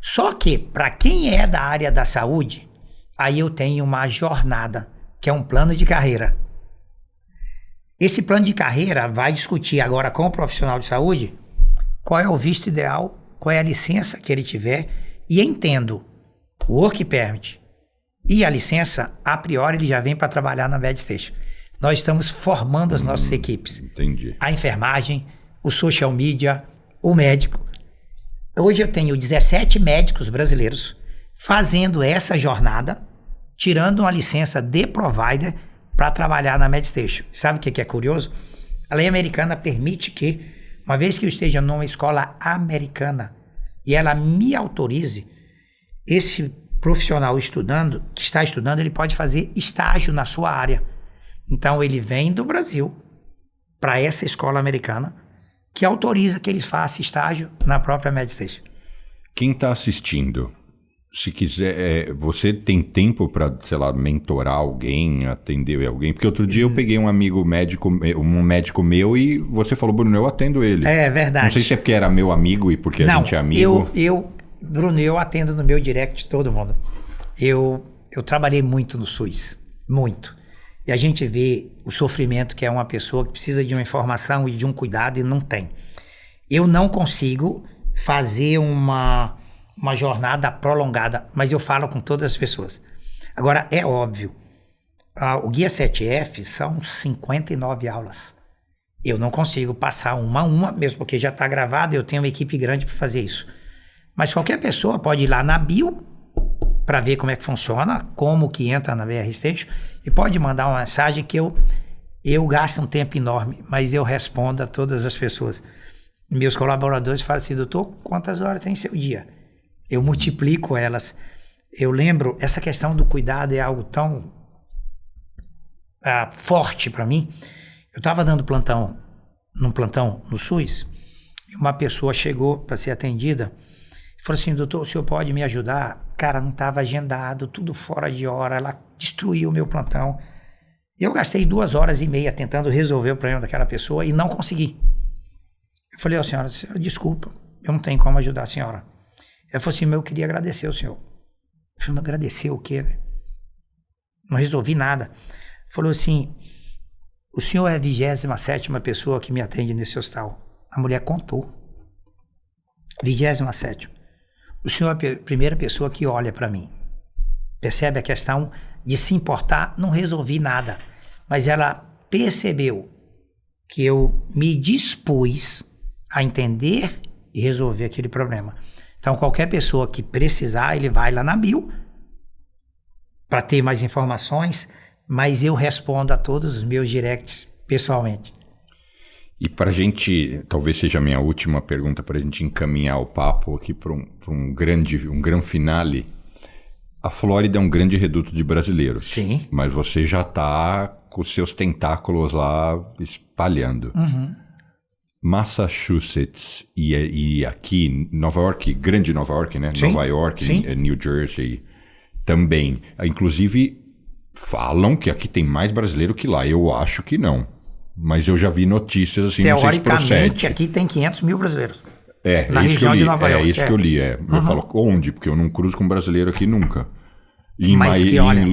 Só que, para quem é da área da saúde, aí eu tenho uma jornada, que é um plano de carreira. Esse plano de carreira vai discutir agora com o profissional de saúde qual é o visto ideal, qual é a licença que ele tiver, e entendo o Work Permit e a licença, a priori ele já vem para trabalhar na MedStation. Nós estamos formando as nossas equipes. Entendi. A enfermagem, o social media, o médico. Hoje eu tenho 17 médicos brasileiros fazendo essa jornada, tirando uma licença de provider para trabalhar na MedStation. Sabe o que é curioso? A lei americana permite que, uma vez que eu esteja numa escola americana e ela me autorize, esse profissional que está estudando, ele pode fazer estágio na sua área. Então ele vem do Brasil para essa escola americana que autoriza que ele faça estágio na própria MedStation. Quem está assistindo, se quiser, você tem tempo para, sei lá, mentorar alguém, atender alguém? Porque outro dia eu peguei um médico meu e você falou, Bruno, eu atendo ele. É verdade. Não sei se é porque era meu amigo e porque a gente é amigo. Bruno, eu atendo no meu direct todo mundo. Eu trabalhei muito no SUS, muito. E a gente vê o sofrimento que é uma pessoa que precisa de uma informação e de um cuidado e não tem. Eu não consigo fazer uma jornada prolongada, mas eu falo com todas as pessoas. Agora, é óbvio, o Guia 7F são 59 aulas. Eu não consigo passar uma a uma, mesmo porque já está gravado, eu tenho uma equipe grande para fazer isso. Mas qualquer pessoa pode ir lá na bio para ver como é que funciona, como que entra na BR Station, e pode mandar uma mensagem que eu gasto um tempo enorme, mas eu respondo a todas as pessoas. Meus colaboradores falam assim, doutor, quantas horas tem seu dia? Eu multiplico elas. Eu lembro, essa questão do cuidado é algo tão forte para mim. Eu estava dando num plantão no SUS, e uma pessoa chegou para ser atendida, falou assim, doutor, o senhor pode me ajudar? Cara, não estava agendado, tudo fora de hora, ela destruiu o meu plantão. Eu gastei 2h30 tentando resolver o problema daquela pessoa e não consegui. Eu falei, senhora, desculpa, eu não tenho como ajudar a senhora. Ela falou assim, eu queria agradecer ao senhor. Eu falei, agradecer o quê, né? Não resolvi nada. Falou assim, o senhor é a 27ª pessoa que me atende nesse hospital. A mulher contou. 27ª. O senhor é a primeira pessoa que olha para mim. Percebe a questão de se importar? Não resolvi nada. Mas ela percebeu que eu me dispus a entender e resolver aquele problema. Então, qualquer pessoa que precisar, ele vai lá na bio para ter mais informações, mas eu respondo a todos os meus directs pessoalmente. E para a gente, talvez seja a minha última pergunta, para a gente encaminhar o papo aqui para um grande finale. A Flórida é um grande reduto de brasileiros. Sim. Mas você já está com os seus tentáculos lá espalhando. Uhum. Massachusetts e aqui, Nova York, grande Nova York, né? Sim. Nova York, Sim. New Jersey também. Inclusive, falam que aqui tem mais brasileiro que lá. Eu acho que não. Mas eu já vi notícias assim, não sei se procede. Teoricamente, aqui tem 500 mil brasileiros. Na região de Nova York. É isso que eu li. Eu falo, onde? Porque eu não cruzo com brasileiro aqui nunca.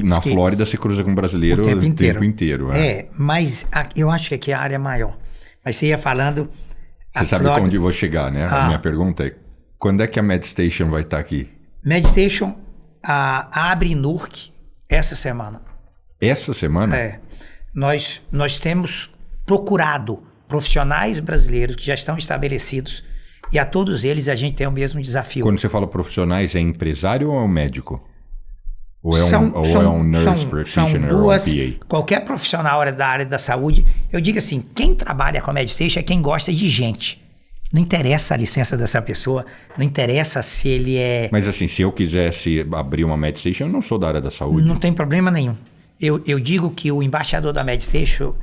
Na Flórida você cruza com brasileiro o tempo inteiro. Mas eu acho que aqui a área é maior. Mas você ia falando... Você sabe para onde eu vou chegar, né? A minha pergunta é, quando é que a MedStation vai estar aqui? MedStation abre em Newark essa semana. Essa semana? Nós temos procurado profissionais brasileiros que já estão estabelecidos e a todos eles a gente tem o mesmo desafio. Quando você fala profissionais, é empresário ou é um médico? Ou é um nurse practitioner ou um PA? Qualquer profissional da área da saúde, eu digo assim, quem trabalha com a MedStation é quem gosta de gente. Não interessa a licença dessa pessoa, não interessa se ele é... Mas assim, se eu quisesse abrir uma MedStation, eu não sou da área da saúde. Não tem problema nenhum. Eu digo que o embaixador da MedStation,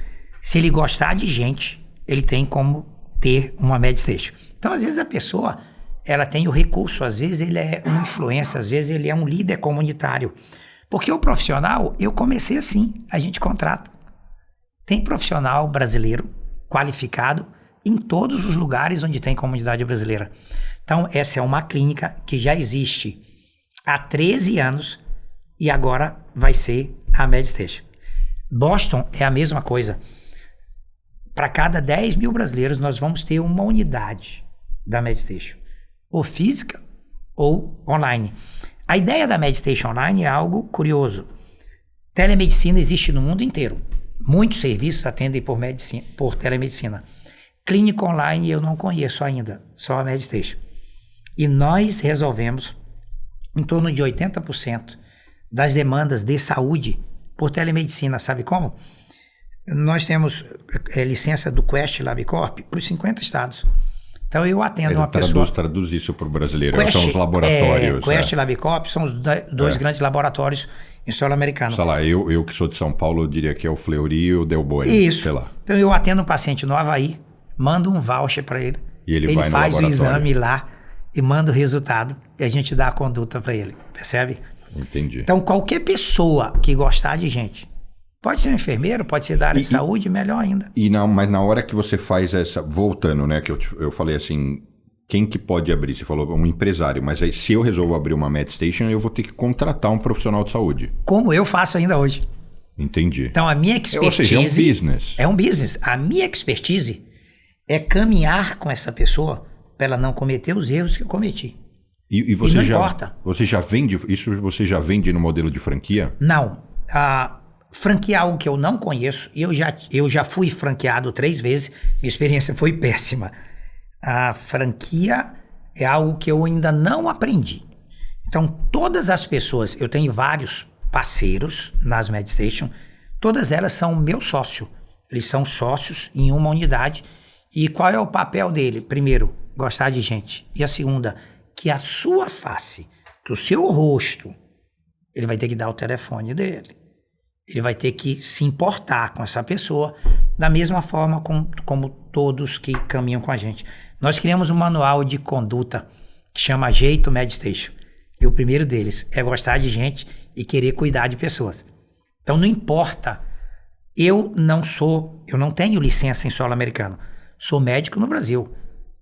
se ele gostar de gente, ele tem como ter uma MedStation. Então, às vezes a pessoa, ela tem o recurso, às vezes ele é um influencer, às vezes ele é um líder comunitário. Porque o profissional, eu comecei assim, a gente contrata. Tem profissional brasileiro qualificado em todos os lugares onde tem comunidade brasileira. Então, essa é uma clínica que já existe há 13 anos e agora vai ser a MedStation. Boston é a mesma coisa. Para cada 10 mil brasileiros, nós vamos ter uma unidade da MedStation, ou física ou online. A ideia da MedStation Online é algo curioso. Telemedicina existe no mundo inteiro. Muitos serviços atendem por telemedicina. Clínica online eu não conheço ainda, só a MedStation. E nós resolvemos em torno de 80% das demandas de saúde por telemedicina. Sabe como? Nós temos licença do Quest LabCorp para os 50 estados. Então eu atendo uma pessoa... Traduz isso para o brasileiro. São os laboratórios. Quest LabCorp são os dois grandes laboratórios em solo americano. Sei lá, eu que sou de São Paulo, eu diria que é o Fleury e o Delboni. Isso. Sei lá. Então eu atendo um paciente no Havaí, mando um voucher para ele. E ele vai faz no o exame lá e manda o resultado e a gente dá a conduta para ele. Percebe? Entendi. Então qualquer pessoa que gostar de gente, pode ser um enfermeiro, pode ser da área de saúde, melhor ainda. Mas na hora que você faz essa... Voltando, né? Que eu falei assim... Quem que pode abrir? Você falou um empresário. Mas aí, se eu resolvo abrir uma MedStation, eu vou ter que contratar um profissional de saúde. Como eu faço ainda hoje. Entendi. Então, a minha expertise... Ou seja, é um business. É um business. A minha expertise é caminhar com essa pessoa para ela não cometer os erros que eu cometi. E você não já, importa. Você já vende... Isso você já vende no modelo de franquia? Não. Franquear é algo que eu não conheço. E eu já fui franqueado 3 vezes. Minha experiência foi péssima. A franquia é algo que eu ainda não aprendi. Então, todas as pessoas... Eu tenho vários parceiros nas MedStation. Todas elas são meu sócio. Eles são sócios em uma unidade. E qual é o papel dele? Primeiro, gostar de gente. E a segunda, que a sua face, que o seu rosto, ele vai ter que dar o telefone dele. Ele vai ter que se importar com essa pessoa da mesma forma como todos que caminham com a gente. Nós criamos um manual de conduta que chama Jeito MedStation. E o primeiro deles é gostar de gente e querer cuidar de pessoas. Então não importa, eu não tenho licença em solo americano. Sou médico no Brasil.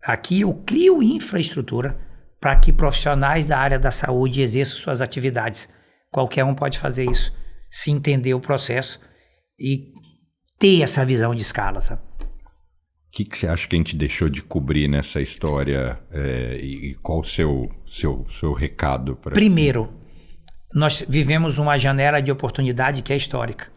Aqui eu crio infraestrutura para que profissionais da área da saúde exerçam suas atividades. Qualquer um pode fazer isso, se entender o processo e ter essa visão de escala, sabe? O que você acha que a gente deixou de cobrir nessa história e qual o seu recado? Primeiro, nós vivemos uma janela de oportunidade que é histórica.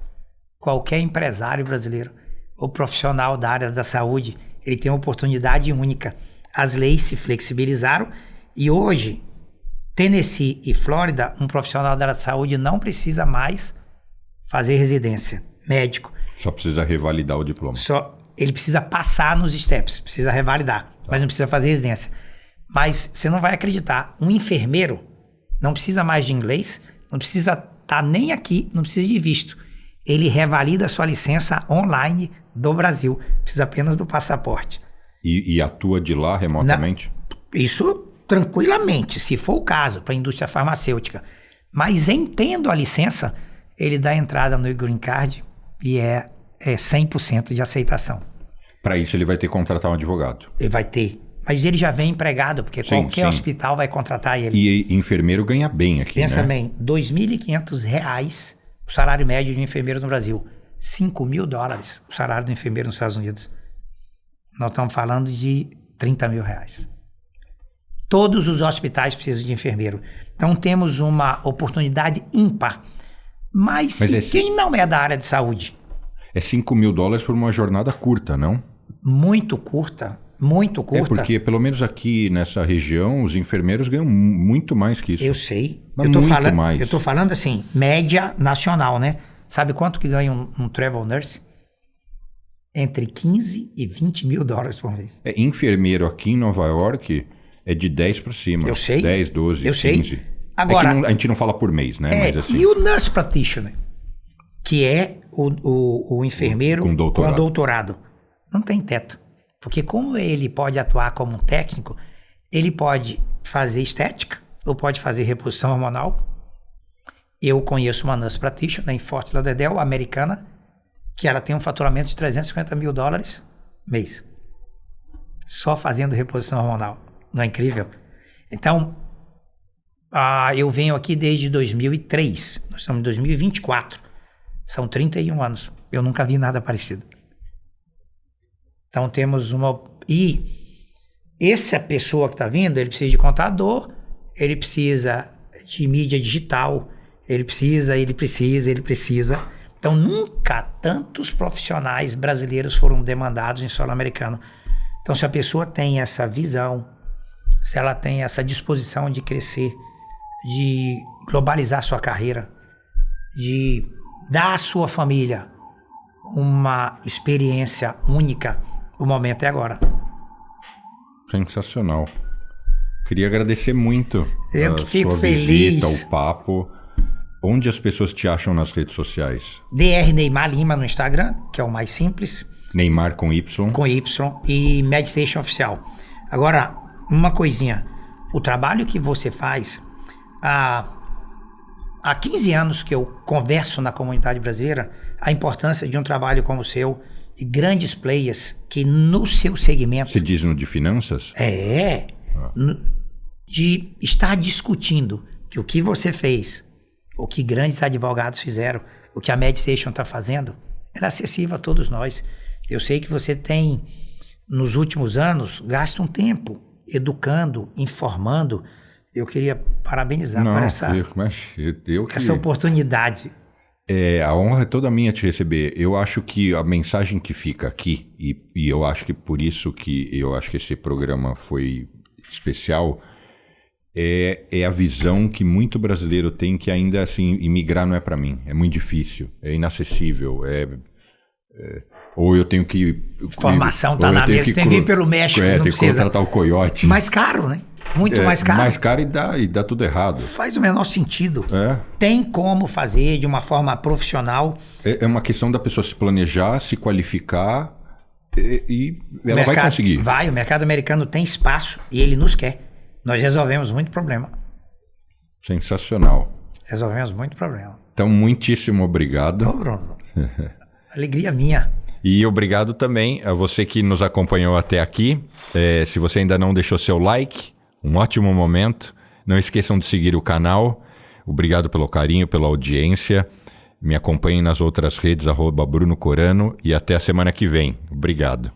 Qualquer empresário brasileiro ou profissional da área da saúde, ele tem uma oportunidade única. As leis se flexibilizaram e hoje, Tennessee e Flórida, um profissional da área da saúde não precisa mais fazer residência, médico. Só precisa revalidar o diploma. Ele precisa passar nos steps, precisa revalidar, mas não precisa fazer residência. Mas você não vai acreditar, um enfermeiro não precisa mais de inglês, não precisa estar nem aqui, não precisa de visto. Ele revalida a sua licença online do Brasil, precisa apenas do passaporte. E atua de lá remotamente? Isso tranquilamente, se for o caso, para a indústria farmacêutica. Mas tendo a licença, ele dá entrada no Green Card e é 100% de aceitação. Para isso ele vai ter que contratar um advogado. Ele vai ter. Mas ele já vem empregado, porque qualquer hospital vai contratar ele. E enfermeiro ganha bem aqui, Pensa né? bem, R$ 2.500 o salário médio de um enfermeiro no Brasil. $5.000 o salário do enfermeiro nos Estados Unidos. Nós estamos falando de R$30 mil. Todos os hospitais precisam de enfermeiro. Então temos uma oportunidade ímpar. Mas quem não é da área de saúde? É $5.000 por uma jornada curta, não? Muito curta. Muito curta. É porque, pelo menos aqui nessa região, os enfermeiros ganham muito mais que isso. Eu sei. Mas Eu tô falando assim, média nacional, né? Sabe quanto que ganha um travel nurse? Entre 15 e 20 mil dólares por mês. Enfermeiro aqui em Nova York é de 10 para cima. Eu sei. 10, 12, eu 15. Sei. Agora, a gente não fala por mês, né? Mas assim, e o nurse practitioner, que é o enfermeiro com doutorado, não tem teto. Porque como ele pode atuar como um técnico, ele pode fazer estética ou pode fazer reposição hormonal. Eu conheço uma nurse practitioner em Fort Lauderdale, americana, que ela tem um faturamento de $350 mil mês. Só fazendo reposição hormonal. Não é incrível? Então, eu venho aqui desde 2003. Nós estamos em 2024. São 31 anos. Eu nunca vi nada parecido. Então temos E essa pessoa que está vindo, ele precisa de contador, ele precisa de mídia digital, ele precisa. Então nunca tantos profissionais brasileiros foram demandados em solo americano. Então se a pessoa tem essa visão, se ela tem essa disposição de crescer, de globalizar sua carreira, de dar à sua família uma experiência única, o momento é agora. Sensacional. Queria agradecer muito a sua feliz. visita, o papo. Onde as pessoas te acham nas redes sociais? DR Neymar Lima no Instagram, que é o mais simples. Neymar com Y. Com Y e MedStation Oficial. Agora, uma coisinha. O trabalho que você faz... Há 15 anos que eu converso na comunidade brasileira a importância de um trabalho como o seu e grandes players que no seu segmento... Você diz no de finanças? De estar discutindo que o que você fez, o que grandes advogados fizeram, o que a MedStation está fazendo, ela é acessível a todos nós. Eu sei que você tem, nos últimos anos, gasta um tempo educando, informando. Eu queria parabenizar por essa oportunidade. A honra é toda minha te receber. Eu acho que a mensagem que fica aqui, e eu acho que por isso que eu acho que esse programa foi especial, é a visão que muito brasileiro tem que ainda assim, imigrar não é para mim. É muito difícil, é inacessível, ou eu tenho que... Formação tá na mesa, tem que vir pelo México, não tem precisa. que contratar o coiote. Mais caro, né? Muito mais caro. Mais caro e dá tudo errado. Faz o menor sentido. Tem como fazer de uma forma profissional. É uma questão da pessoa se planejar, se qualificar e ela vai conseguir. O mercado americano tem espaço e ele nos quer. Nós resolvemos muito problema. Sensacional. Resolvemos muito problema. Então, muitíssimo obrigado. Ô, Bruno. Alegria minha. E obrigado também a você que nos acompanhou até aqui. Se você ainda não deixou seu like, um ótimo momento. Não esqueçam de seguir o canal. Obrigado pelo carinho, pela audiência. Me acompanhem nas outras redes, @Bruno Corano. E até a semana que vem. Obrigado.